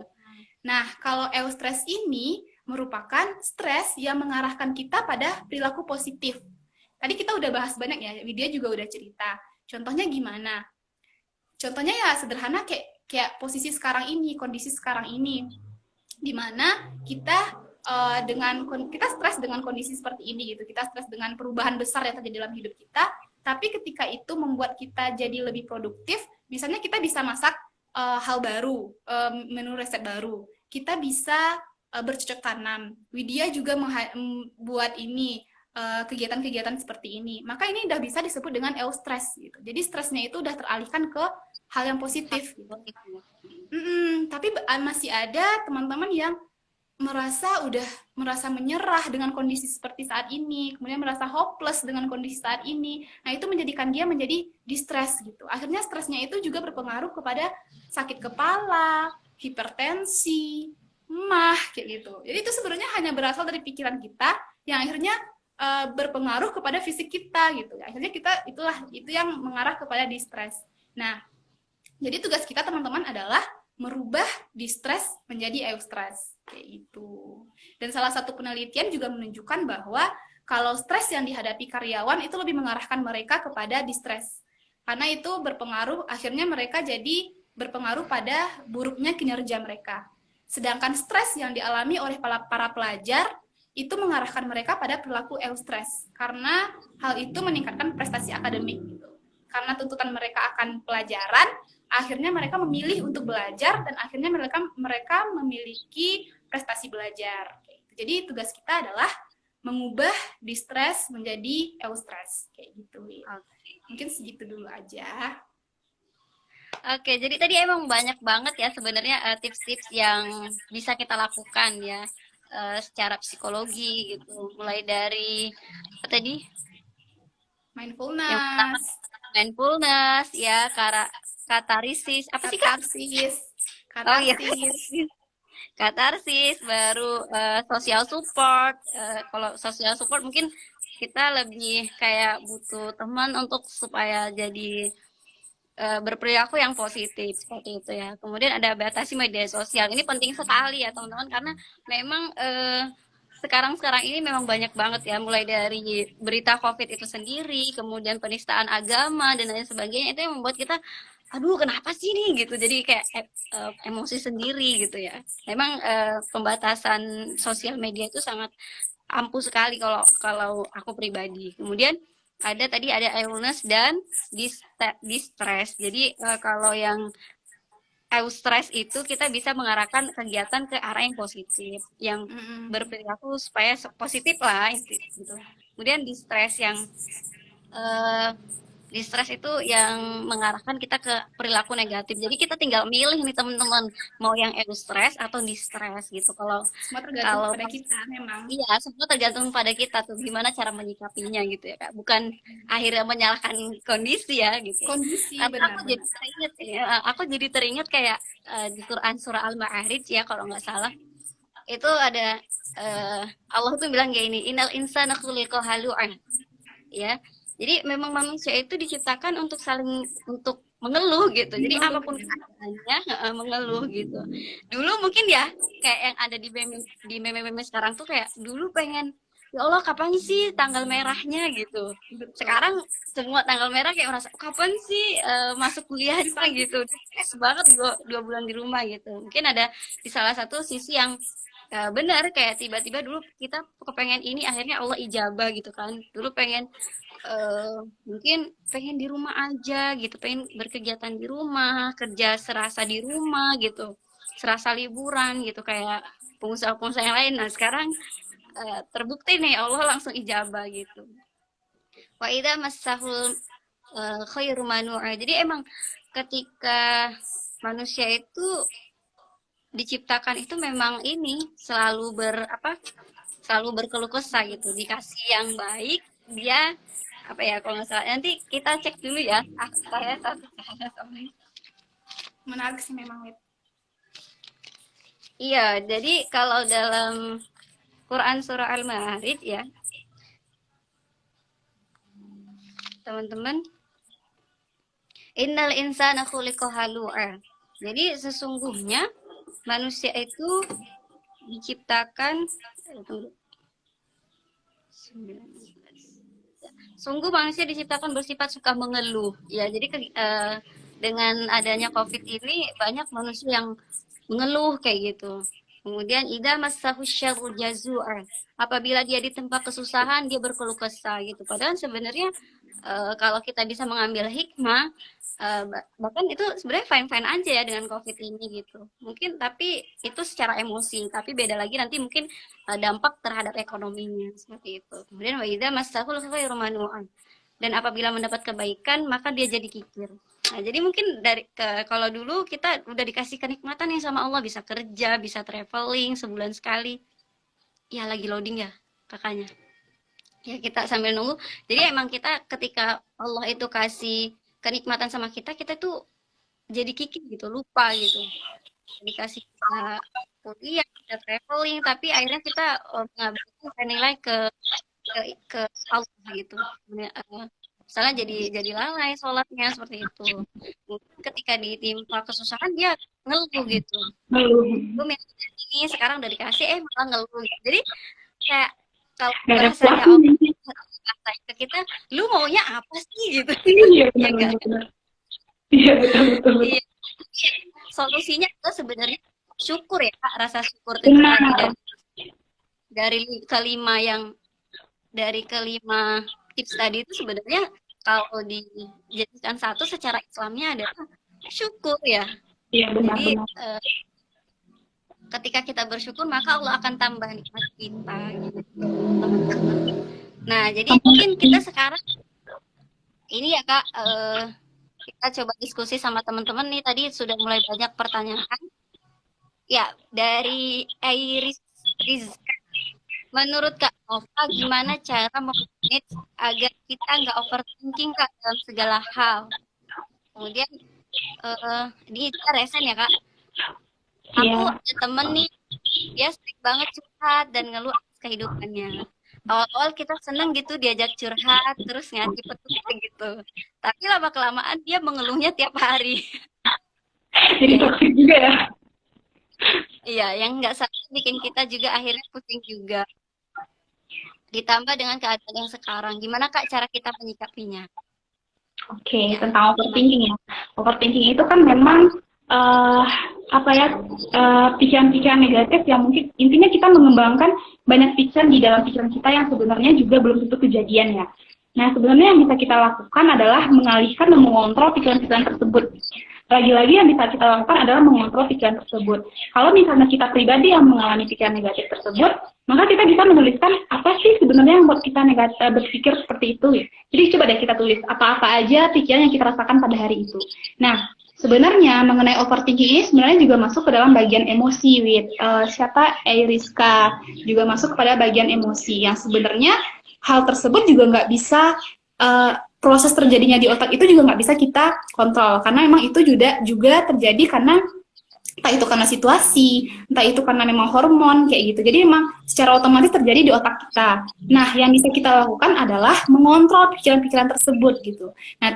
Nah, kalau eustress ini merupakan stres yang mengarahkan kita pada perilaku positif. Tadi kita udah bahas banyak ya, Widya juga udah cerita. Contohnya gimana? Contohnya ya sederhana kayak posisi sekarang ini, kondisi sekarang ini, di mana kita kita stres dengan kondisi seperti ini gitu, kita stres dengan perubahan besar yang terjadi dalam hidup kita, tapi ketika itu membuat kita jadi lebih produktif, misalnya kita bisa masak hal baru, menu resep baru, kita bisa bercocok tanam, Widya juga membuat ini kegiatan-kegiatan seperti ini, maka ini udah bisa disebut dengan eustress gitu. Jadi stresnya itu udah teralihkan ke hal yang positif gitu. Tapi masih ada teman-teman yang merasa menyerah dengan kondisi seperti saat ini, kemudian merasa hopeless dengan kondisi saat ini. Nah, itu menjadikan dia menjadi distress gitu. Akhirnya stresnya itu juga berpengaruh kepada sakit kepala, hipertensi, emah kayak gitu. Jadi itu sebenarnya hanya berasal dari pikiran kita yang akhirnya berpengaruh kepada fisik kita gitu. Akhirnya itu yang mengarah kepada distress. Nah, jadi tugas kita teman-teman adalah merubah distress menjadi eustress kayak gitu. Dan salah satu penelitian juga menunjukkan bahwa kalau stres yang dihadapi karyawan itu lebih mengarahkan mereka kepada distress. Karena itu berpengaruh, akhirnya mereka jadi berpengaruh pada buruknya kinerja mereka. Sedangkan stres yang dialami oleh para pelajar itu mengarahkan mereka pada perilaku eustress. Karena hal itu meningkatkan prestasi akademik gitu. Karena tuntutan mereka akan pelajaran, akhirnya mereka memilih untuk belajar dan akhirnya mereka memiliki prestasi belajar. Jadi tugas kita adalah mengubah distress menjadi eustress kayak gitu. Mungkin segitu dulu aja. Oke, jadi tadi emang banyak banget ya sebenarnya tips-tips yang bisa kita lakukan ya secara psikologi gitu. Mulai dari apa tadi? Yang pertama Mindfulness, mindfulness ya, katarisis. Apa sih Kak? katarsis, Oh iya, katarsis. katarsis, baru social support. Kalau social support mungkin kita lebih kayak butuh teman untuk supaya jadi berperilaku yang positif seperti itu ya. Kemudian ada batasi media sosial. Ini penting sekali ya teman-teman karena memang sekarang ini memang banyak banget ya, mulai dari berita COVID itu sendiri, kemudian penistaan agama dan lain sebagainya, itu yang membuat kita aduh kenapa sih nih gitu, jadi kayak emosi sendiri gitu ya. Memang pembatasan sosial media itu sangat ampuh sekali kalau aku pribadi. Kemudian ada illness dan distress. Jadi kalau yang eustress itu kita bisa mengarahkan kegiatan ke arah yang positif, yang berperilaku supaya positif lah gitu. Kemudian distress distress itu yang mengarahkan kita ke perilaku negatif. Jadi kita tinggal milih nih teman-teman mau yang eustress atau distress gitu. Semua tergantung pada kita memang. Iya, semua tergantung pada kita tuh gimana cara menyikapinya gitu ya Kak. Bukan akhirnya menyalahkan kondisi ya gitu. Kondisi Karena benar-benar. aku jadi teringat kayak di Quran surah Al-Ma'arij ya kalau nggak salah. Itu ada Allah tuh bilang kayak ini, innal insana khuliqa halu'an. Ya. Jadi memang manusia itu diciptakan untuk untuk mengeluh gitu. Jadi apapun keadaannya mengeluh gitu. Dulu mungkin ya kayak yang ada di meme-meme sekarang tuh kayak dulu pengen ya Allah kapan sih tanggal merahnya gitu. Betul. Sekarang semua tanggal merah kayak merasa kapan sih masuk kuliahnya gitu. Stres banget dua bulan di rumah gitu. Mungkin ada di salah satu sisi yang benar kayak tiba-tiba dulu kita kepengen ini akhirnya Allah ijabah gitu kan. Dulu pengen mungkin pengen di rumah aja gitu, pengen berkegiatan di rumah, kerja serasa di rumah gitu, serasa liburan gitu kayak pengusaha-pengusaha yang lain. Nah sekarang terbukti nih Allah langsung ijabah gitu. Wa idza massahul khairu manu'a. Jadi emang ketika manusia itu diciptakan itu memang ini selalu berkeluh kesah gitu. Dikasih yang baik dia apa ya kalau nggak salah nanti kita cek dulu ya. Saya satu. Menarik sih memang, Wit. Iya, jadi kalau dalam Quran surah Al-Ma'arij ya, teman-teman, innal insana khuliqa halu'a. Jadi sesungguhnya manusia itu diciptakan sungguh manusia diciptakan bersifat suka mengeluh. Ya, jadi dengan adanya COVID ini banyak manusia yang mengeluh kayak gitu. Kemudian idza massahu syarru jazua. Apabila dia ditempa kesusahan, dia berkeluh kesah gitu. Padahal sebenarnya kalau kita bisa mengambil hikmah, bahkan itu sebenarnya fine-fine aja ya dengan COVID ini gitu. Mungkin tapi itu secara emosi, tapi beda lagi nanti mungkin dampak terhadap ekonominya seperti itu. Kemudian wa idza massahul khairu manu'an. Dan apabila mendapat kebaikan, maka dia jadi kikir. Nah, jadi mungkin kalau dulu kita udah dikasih kenikmatan yang sama Allah, bisa kerja, bisa traveling sebulan sekali. Ya lagi loading ya kakaknya. Ya kita sambil nunggu. Jadi emang kita ketika Allah itu kasih kenikmatan sama kita, kita tuh jadi kikir gitu, lupa gitu. Dikasih kita kuliah, kita traveling, tapi akhirnya kita mengabaikan nilai ke Allah gitu. Misalnya jadi lalai sholatnya seperti itu. Mungkin ketika ditimpa kesusahan dia ngeluh gitu. Gue minta ini sekarang udah dikasih malah ngeluh. Gitu. Jadi kayak kalau bahasanya Allah ke kita, lu maunya apa sih gitu? Iya, ya enggak? Iya, betul. Iya. Solusinya itu sebenarnya syukur ya Kak, rasa syukur itu dari kelima tips tadi itu sebenarnya kalau dijadikan satu secara Islamnya adalah syukur ya. Iya, benar. Jadi ketika kita bersyukur maka Allah akan tambah nikmat kita gitu. Nah, jadi mungkin kita sekarang ini ya Kak, kita coba diskusi sama teman-teman nih, tadi sudah mulai banyak pertanyaan. Ya, dari Iris Rizka. Menurut Kak Nova, gimana cara memanage agar kita nggak overthinking Kak dalam segala hal? Kemudian, ini kita resen ya Kak. Aku ada temen nih, dia sering banget curhat dan ngeluh atas kehidupannya. Awal-awal kita seneng gitu diajak curhat, terus ngasih petunjuk gitu. Tapi lama-kelamaan dia mengeluhnya tiap hari. Jadi toksik juga ya? Iya, yang nggak salah bikin kita juga akhirnya pusing juga. Ditambah dengan keadaan yang sekarang, gimana Kak cara kita menyikapinya? Oke, tentang overthinking ya. Overthinking itu kan memang pikiran-pikiran negatif yang mungkin intinya kita mengembangkan banyak pikiran di dalam pikiran kita yang sebenarnya juga belum tentu kejadian ya. Nah, sebenarnya yang bisa kita lakukan adalah mengalihkan dan mengontrol pikiran-pikiran tersebut. Lagi-lagi yang bisa kita lakukan adalah mengontrol pikiran tersebut. Kalau misalnya kita pribadi yang mengalami pikiran negatif tersebut, maka kita bisa menuliskan apa sih sebenarnya yang buat kita berpikir seperti itu. Jadi coba deh kita tulis apa-apa aja pikiran yang kita rasakan pada hari itu. Nah, sebenarnya mengenai overthinking ini sebenarnya juga masuk ke dalam bagian emosi, Iriska juga masuk kepada bagian emosi yang sebenarnya hal tersebut juga nggak bisa proses terjadinya di otak itu juga nggak bisa kita kontrol karena memang itu juga terjadi karena entah itu karena situasi, entah itu karena memang hormon kayak gitu. Jadi memang secara otomatis terjadi di otak kita. Nah, yang bisa kita lakukan adalah mengontrol pikiran-pikiran tersebut gitu. Nah,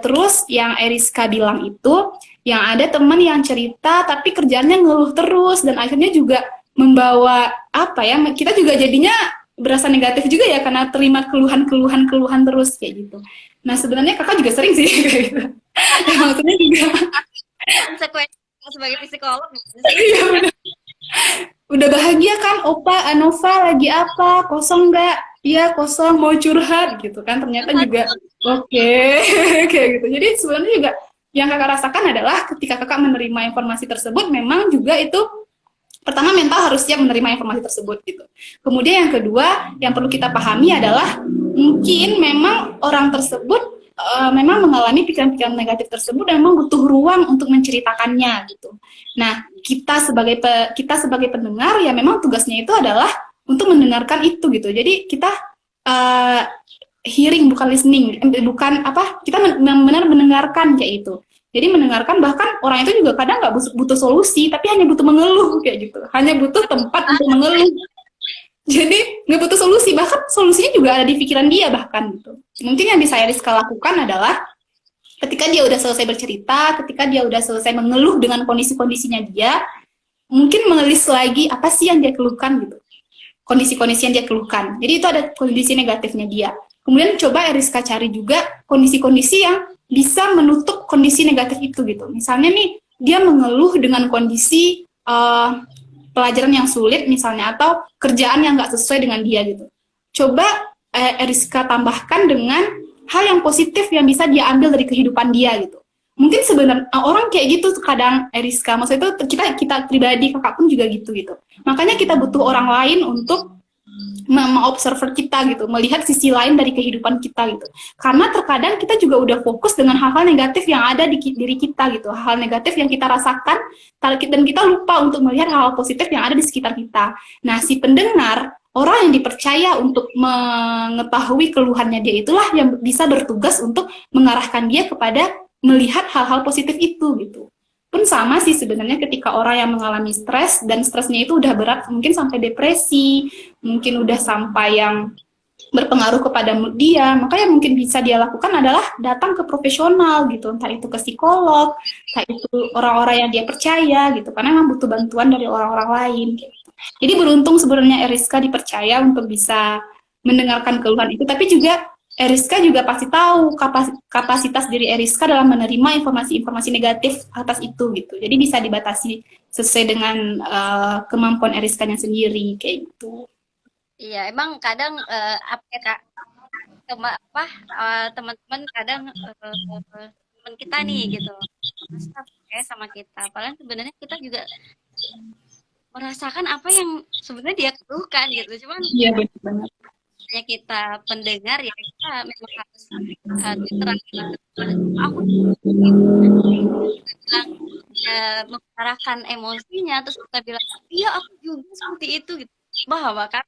terus yang Eriska bilang itu, yang ada teman yang cerita tapi kerjaannya ngeluh terus dan akhirnya juga membawa kita juga jadinya berasa negatif juga ya karena terima keluhan terus kayak gitu. Nah sebenarnya kakak juga sering sih kayak gitu. Ya, maksudnya juga Konsekuensi sebagai psikolog gitu sih. iya bener. Udah bahagia kan Opa, Anova lagi apa? Kosong nggak? Iya kosong mau curhat gitu kan. Ternyata juga oke kayak gitu. Jadi sebenarnya juga yang kakak rasakan adalah ketika kakak menerima informasi tersebut memang juga itu pertama mental harus siap menerima informasi tersebut gitu. Kemudian yang kedua yang perlu kita pahami adalah mungkin memang orang tersebut memang mengalami pikiran-pikiran negatif tersebut dan memang butuh ruang untuk menceritakannya gitu. Nah, kita sebagai pendengar ya memang tugasnya itu adalah untuk mendengarkan itu gitu. Jadi kita uh, hearing bukan listening, bukan apa kita benar-benar mendengarkan kayak itu. Jadi mendengarkan bahkan orang itu juga kadang nggak butuh solusi, tapi hanya butuh mengeluh kayak gitu. Hanya butuh tempat untuk mengeluh. Jadi nggak butuh solusi, bahkan solusinya juga ada di pikiran dia bahkan gitu. Mungkin yang bisa Eriska lakukan adalah ketika dia udah selesai bercerita, ketika dia udah selesai mengeluh dengan kondisi-kondisinya dia, mungkin menulis lagi apa sih yang dia keluhkan gitu. Kondisi-kondisi yang dia keluhkan. Jadi itu ada kondisi negatifnya dia. Kemudian coba Eriska cari juga kondisi-kondisi yang bisa menutup kondisi negatif itu gitu. Misalnya nih, dia mengeluh dengan kondisi pelajaran yang sulit misalnya atau kerjaan yang nggak sesuai dengan dia gitu. Coba Eriska tambahkan dengan hal yang positif yang bisa dia ambil dari kehidupan dia gitu. Mungkin sebenarnya orang kayak gitu kadang Eriska, maksudnya itu kita pribadi kakak pun juga gitu. Makanya kita butuh orang lain untuk mengobserver kita gitu, melihat sisi lain dari kehidupan kita gitu. Karena terkadang kita juga udah fokus dengan hal-hal negatif yang ada di diri kita gitu, hal negatif yang kita rasakan, dan kita lupa untuk melihat hal-hal positif yang ada di sekitar kita. Nah, si pendengar, orang yang dipercaya untuk mengetahui keluhannya dia itulah yang bisa bertugas untuk mengarahkan dia kepada melihat hal-hal positif itu gitu. Pun sama sih sebenarnya ketika orang yang mengalami stres dan stresnya itu udah berat, mungkin sampai depresi, mungkin udah sampai yang berpengaruh kepada mood dia, maka yang mungkin bisa dia lakukan adalah datang ke profesional gitu, entah itu ke psikolog, entah itu orang-orang yang dia percaya gitu, karena memang butuh bantuan dari orang-orang lain gitu. Jadi beruntung sebenarnya Eriska dipercaya untuk bisa mendengarkan keluhan itu, tapi juga Eriska juga pasti tahu kapasitas diri Eriska dalam menerima informasi-informasi negatif atas itu gitu. Jadi bisa dibatasi sesuai dengan kemampuan Eriskanya sendiri kayak gitu. Iya, emang kadang apa ya Kak, teman-teman kadang teman kita nih gitu. Masa percaya sama kita. Padahal sebenarnya kita juga merasakan apa yang sebenarnya dia keluhkan gitu. Cuman Iya benar-benar. kita pendengar ya kita memang harus terangkan aku bilang mengutarakan emosinya terus kita bilang iya aku juga seperti itu gitu bahwa kan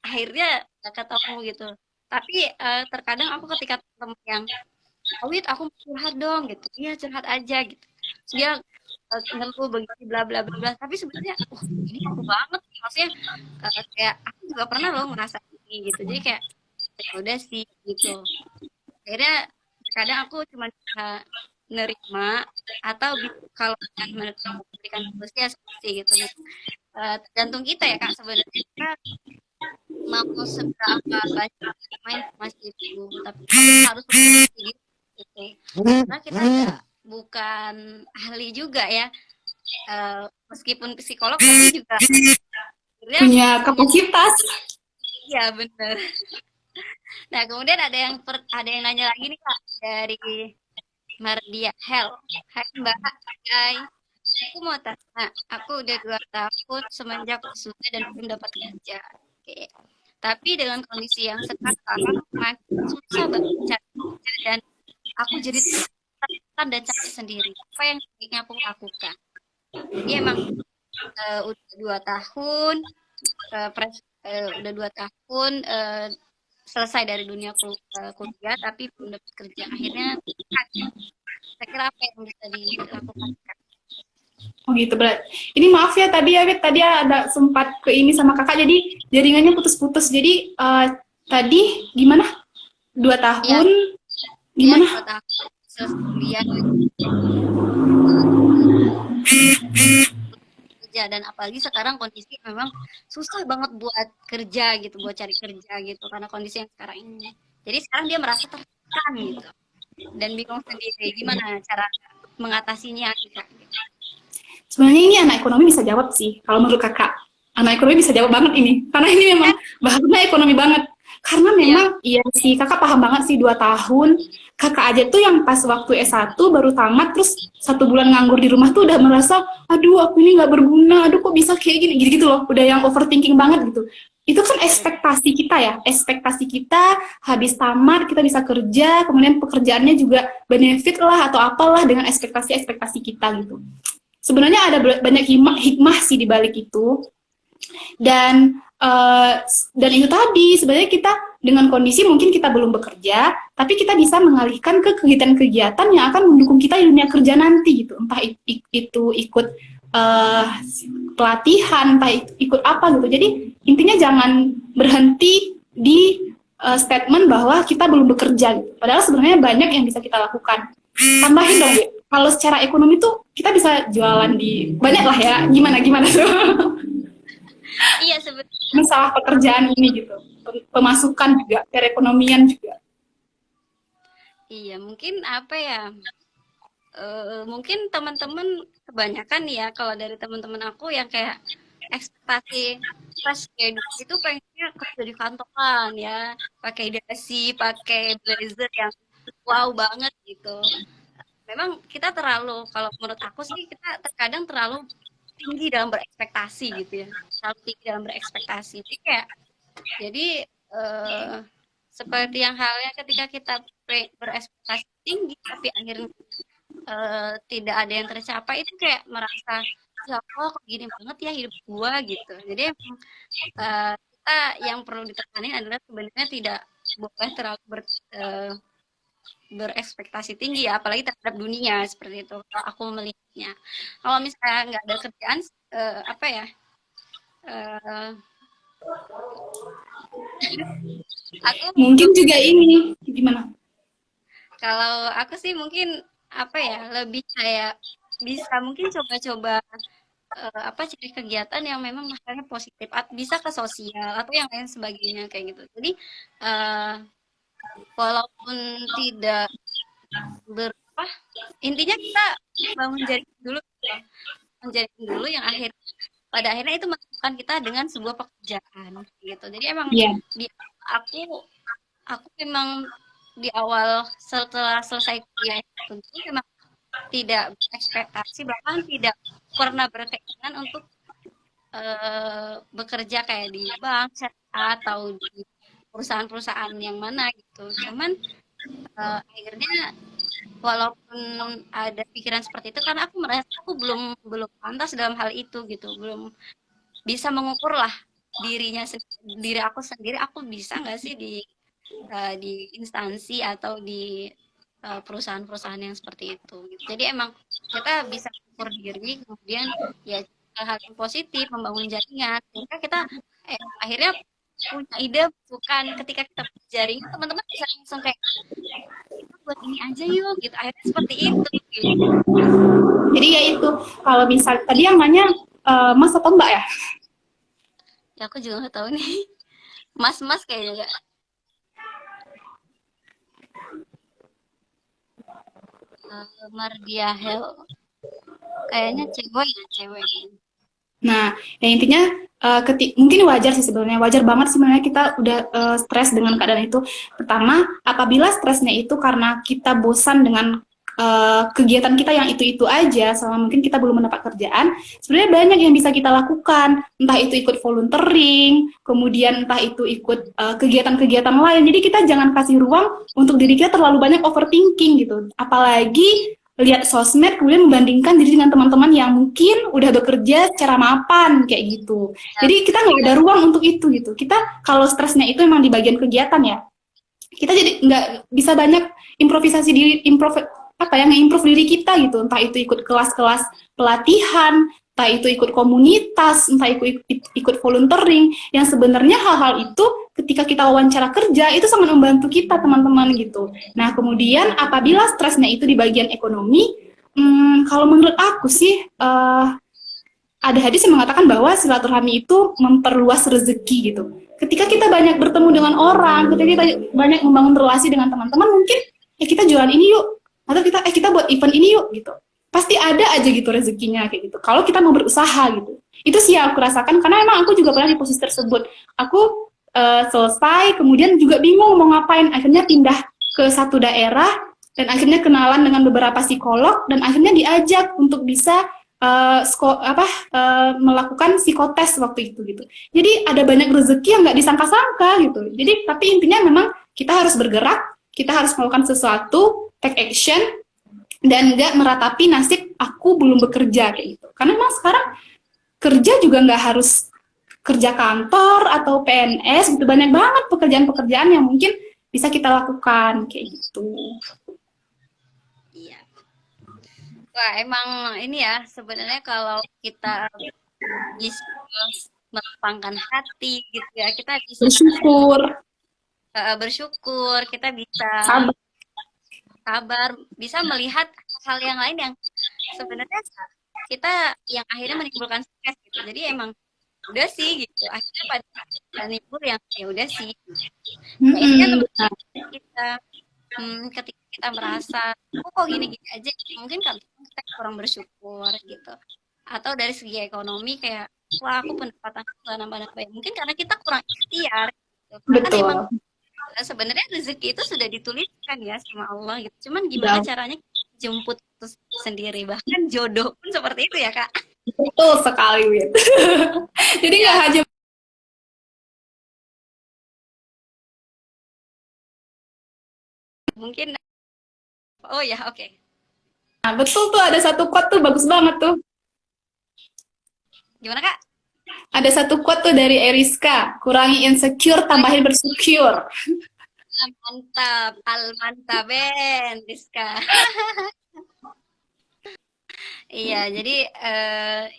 akhirnya gak ketemu gitu tapi terkadang aku ketika temen yang Awit aku mau curhat dong gitu iya curhat aja gitu terus dia ngeluh begini bla bla bla bla tapi sebenarnya ini aku banget maksudnya kayak aku juga pernah loh merasa ini gitu jadi kayak ya udah sih gitu akhirnya kadang aku cuma bisa nerima atau kalau memberikan solusi ya solusi gitu tergantung kita ya kak sebenarnya kita mau seberapa banyak main informasi itu tapi harus gitu karena kita bukan ahli juga ya meskipun psikolog tapi juga punya kapasitas. Iya benar. Nah kemudian ada yang nanya lagi nih kak dari Mardia Hel. Hai Mbak, hai. Aku mau tanya, aku udah 2 tahun semenjak wisuda dan belum dapat kerja. Oke. Tapi dengan kondisi yang sekarang makin susah banget cari kerja dan aku jadi tertekan dan capek sendiri. Apa yang sebaiknya aku lakukan? Jadi emang udah 2 tahun udah 2 tahun selesai dari dunia kuliah tapi belum dapat kerja akhirnya saya kira apa yang bisa dilakukan Oh gitu berat. Ini maaf ya tadi ya Wit, tadi ada sempat ke ini sama kakak jadi jaringannya putus-putus. Jadi tadi gimana? 2 tahun ya, gimana? 2 tahun selesai kuliah kerja Indonesia, dan apalagi sekarang kondisi memang susah banget buat kerja gitu, buat cari kerja gitu karena kondisi yang sekarang ini. Jadi sekarang dia merasa tertekan gitu dan bingung sendiri gimana cara mengatasinya gitu. Sebenarnya ini anak ekonomi bisa jawab sih, kalau menurut kakak. Anak ekonomi bisa jawab banget ini, karena ini memang bahannya ekonomi banget. Karena memang, iya sih, kakak paham banget sih 2 tahun. Kakak aja tuh yang pas waktu S1 baru tamat, terus 1 bulan nganggur di rumah tuh udah merasa, aduh aku ini nggak berguna, aduh kok bisa kayak gini, gitu-gitu loh. Udah yang overthinking banget gitu. Itu kan ekspektasi kita ya, ekspektasi kita habis tamat kita bisa kerja, kemudian pekerjaannya juga benefit lah atau apalah dengan ekspektasi-ekspektasi kita gitu. Sebenarnya ada banyak hikmah sih di balik itu. Dan itu tadi sebenarnya kita dengan kondisi mungkin kita belum bekerja, tapi kita bisa mengalihkan ke kegiatan-kegiatan yang akan mendukung kita di dunia kerja nanti gitu. Entah itu ikut pelatihan, entah ikut apa gitu. Jadi intinya jangan berhenti di statement bahwa kita belum bekerja gitu. Padahal sebenarnya banyak yang bisa kita lakukan. Tambahin dong, Bu. Kalau secara ekonomi tuh kita bisa jualan di banyak lah ya. Gimana tuh? Iya sebenarnya. Masalah pekerjaan ini gitu. Pemasukan juga, perekonomian juga. Iya, mungkin apa ya? Mungkin teman-teman kebanyakan ya kalau dari teman-teman aku yang kayak ekspektasi fresh graduate itu pengennya kerja di kantoran ya, pakai dasi, pakai blazer yang wow banget gitu. Memang kita terlalu, kalau menurut aku sih kita terkadang terlalu tinggi dalam berekspektasi gitu ya, terlalu tinggi dalam berekspektasi. Jadi seperti yang halnya ketika kita berekspektasi tinggi tapi akhirnya tidak ada yang tercapai, itu kayak merasa ya kok gini banget ya hidup gua gitu. Jadi kita yang perlu ditekanin adalah sebenarnya tidak boleh terlalu berekspektasi tinggi ya, apalagi terhadap dunia seperti itu. Kalau aku melihatnya, kalau misalnya nggak ada kerjaan, apa ya? Aku mungkin juga ini gimana? Kalau aku sih mungkin apa ya, lebih kayak bisa mungkin coba-coba apa cari kegiatan yang memang misalnya positif, bisa ke sosial atau yang lain sebagainya kayak gitu. Jadi walaupun tidak berapa, intinya kita bangun jaring dulu, yang pada akhirnya itu menemukan kita dengan sebuah pekerjaan gitu. Jadi emang di aku memang di awal setelah selesai kuliah itu memang tidak berekspektasi, bahkan tidak pernah berkeinginan untuk bekerja kayak di bank atau di perusahaan-perusahaan yang mana gitu. Cuman akhirnya walaupun ada pikiran seperti itu, karena aku merasa aku belum pantas dalam hal itu gitu, belum bisa mengukur lah diri aku sendiri, aku bisa nggak sih di instansi atau di perusahaan-perusahaan yang seperti itu gitu. Jadi emang kita bisa mengukur diri, kemudian ya hal-hal yang positif, membangun jaringan, sehingga kita akhirnya punya ide, bukan ketika kita jaringan teman-teman bisa langsung kayak buat ini aja yuk gitu, akhirnya seperti itu gitu. Jadi ya itu, kalau misal tadi yang nanya Mas atau Mbak ya? Ya aku juga nggak tahu nih. Mas kayaknya gak. Mardia Hel kayaknya cewek. Nah, ya intinya mungkin wajar sih sebenarnya, wajar banget sebenarnya kita udah stres dengan keadaan itu. Pertama, apabila stresnya itu karena kita bosan dengan kegiatan kita yang itu aja, selama mungkin kita belum mendapat kerjaan, sebenarnya banyak yang bisa kita lakukan, entah itu ikut volunteering, kemudian entah itu ikut kegiatan-kegiatan lain. Jadi kita jangan kasih ruang untuk diri kita terlalu banyak overthinking gitu, apalagi lihat sosmed kemudian membandingkan diri dengan teman-teman yang mungkin udah bekerja secara mapan kayak gitu. Jadi kita nggak ada ruang untuk itu gitu. Kita kalau stresnya itu memang di bagian kegiatan ya, kita jadi nggak bisa banyak improvisasi diri, nge-improve diri kita gitu. Entah itu ikut kelas-kelas pelatihan, entah itu ikut komunitas, entah ikut volunteering, yang sebenarnya hal-hal itu ketika kita wawancara kerja itu sangat membantu kita teman-teman gitu. Nah kemudian apabila stresnya itu di bagian ekonomi, kalau menurut aku sih ada hadis yang mengatakan bahwa silaturahmi itu memperluas rezeki gitu. Ketika kita banyak bertemu dengan orang, ketika kita banyak membangun relasi dengan teman-teman, mungkin kita jualan ini yuk, atau kita buat event ini yuk gitu. Pasti ada aja gitu rezekinya kayak gitu. Kalau kita mau berusaha gitu. Itu sih yang aku rasakan karena emang aku juga pernah di posisi tersebut. Aku selesai, kemudian juga bingung mau ngapain. Akhirnya pindah ke satu daerah dan akhirnya kenalan dengan beberapa psikolog dan akhirnya diajak untuk bisa melakukan psikotes waktu itu gitu. Jadi ada banyak rezeki yang nggak disangka-sangka gitu. Jadi tapi intinya memang kita harus bergerak, kita harus melakukan sesuatu, take action, dan nggak meratapi nasib aku belum bekerja kayak gitu. Karena memang sekarang kerja juga nggak harus kerja kantor atau PNS gitu, banyak banget pekerjaan-pekerjaan yang mungkin bisa kita lakukan kayak gitu. Iya. Wah, emang ini ya sebenarnya kalau kita bisa melapangkan hati gitu ya, kita bisa bersyukur, kita bisa Sabar. sabar, bisa melihat hal yang lain yang sebenarnya kita yang akhirnya menimbulkan stres gitu. Jadi emang udah sih gitu. Akhirnya pada nimbul yang ya udah sih. Ya, ini kan teman-teman kita ketika kita merasa kok gini-gini aja, mungkin kan kita kurang bersyukur gitu. Atau dari segi ekonomi kayak wah aku pendapatan nggak nambah-nambah. Mungkin karena kita kurang ikhtiar gitu. Kan emang sebenarnya rezeki itu sudah dituliskan ya sama Allah gitu. Cuman gimana caranya jemput itu sendiri, bahkan jodoh pun seperti itu ya Kak. Betul sekali, Wit. Jadi nggak hanya mungkin oh ya oke. Nah, betul tuh ada satu quote tuh bagus banget tuh. Gimana Kak? Ada satu quote tuh dari Eriska, kurangi insecure, tambahin bersyukur. Mantap, mantaben, Rizka. Iya, jadi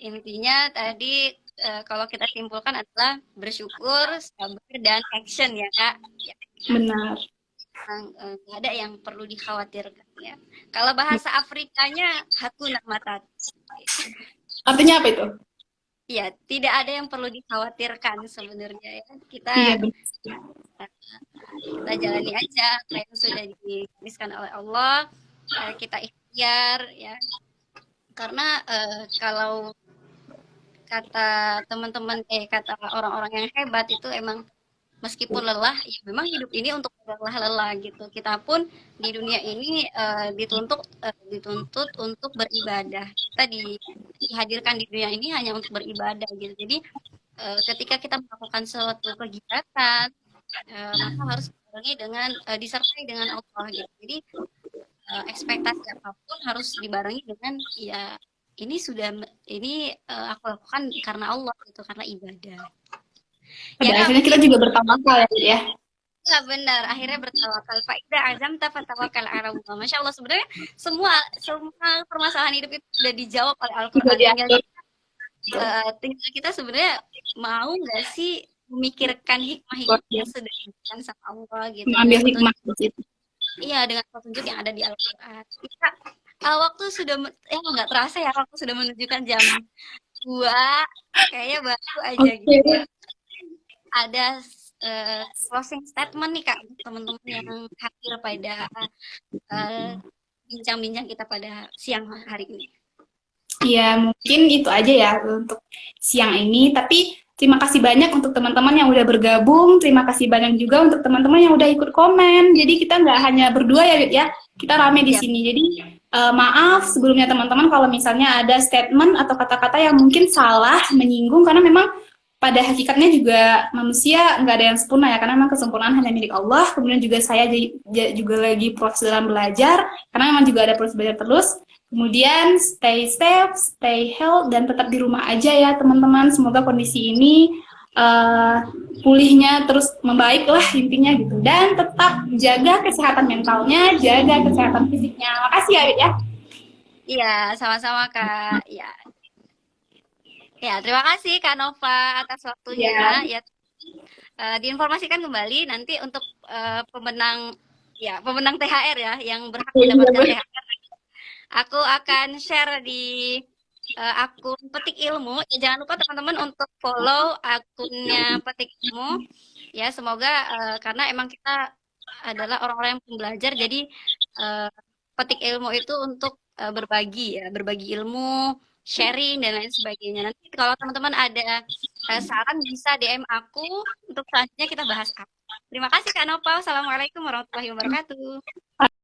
intinya tadi kalau kita simpulkan adalah bersyukur, sabar, dan action ya Kak. Ya, benar. Nggak ada yang perlu dikhawatirkan ya. Kalau bahasa Afrikanya hakuna matata. Artinya apa itu? Iya, tidak ada yang perlu dikhawatirkan sebenarnya ya. Kita kita jalani aja apa yang sudah dituliskan oleh Allah, kita ikhtiar ya. Karena kalau kata teman-teman kata orang-orang yang hebat itu emang meskipun lelah ya memang hidup ini untuk lelah gitu. Kita pun di dunia ini dituntut untuk beribadah. Kita dihadirkan di dunia ini hanya untuk beribadah gitu. Jadi ketika kita melakukan suatu kegiatan maka harus disertai dengan Allah gitu. Jadi ekspektasi apapun harus dibarengi dengan ya ini aku lakukan karena Allah gitu, karena ibadah. Ya, akhirnya kita juga bertawakal ya. Ya benar, akhirnya bertawakal. Faida azamta fatawakal ala Allah. Masya Allah, sebenarnya semua permasalahan hidup itu sudah dijawab oleh Al-Quran. Tinggal kita sebenarnya mau nggak sih memikirkan hikmah yang sudah diberikan sama Allah gitu. Mengambil hikmah itu. Iya, dengan petunjuk yang ada di Al-Quran. Kita waktu sudah nggak terasa ya, waktu sudah menunjukkan jam 2, kayaknya baru aja gitu ya. Ada closing statement nih Kak, teman-teman yang hadir pada bincang-bincang kita pada siang hari ini. Ya, mungkin itu aja ya untuk siang ini. Tapi terima kasih banyak untuk teman-teman yang udah bergabung. Terima kasih banyak juga untuk teman-teman yang udah ikut komen. Jadi kita nggak hanya berdua ya, kita rame di sini. Jadi maaf sebelumnya teman-teman kalau misalnya ada statement atau kata-kata yang mungkin salah, menyinggung, karena memang pada hakikatnya juga manusia nggak ada yang sempurna ya, karena memang kesempurnaan hanya milik Allah. Kemudian juga saya juga lagi proses dalam belajar, karena memang juga ada proses belajar terus. Kemudian stay safe, stay healthy, dan tetap di rumah aja ya teman-teman. Semoga kondisi ini pulihnya terus membaik lah intinya gitu. Dan tetap jaga kesehatan mentalnya, jaga kesehatan fisiknya. Makasih ya, Wit ya. Iya, sama-sama Kak. Ya. Ya, terima kasih Kak Nova atas waktunya. Ya, diinformasikan kembali nanti untuk pemenang THR ya yang berhak mendapatkan THR. Aku akan share di akun Petik Ilmu. Ya, jangan lupa teman-teman untuk follow akunnya Petik Ilmu. Ya, semoga karena emang kita adalah orang-orang yang pembelajar, jadi eh, Petik Ilmu itu untuk berbagi ya, berbagi ilmu, sharing dan lain sebagainya. Nanti kalau teman-teman ada saran bisa DM aku untuk selanjutnya kita bahas apa. Terima kasih Kak Nopal. Assalamualaikum warahmatullahi wabarakatuh.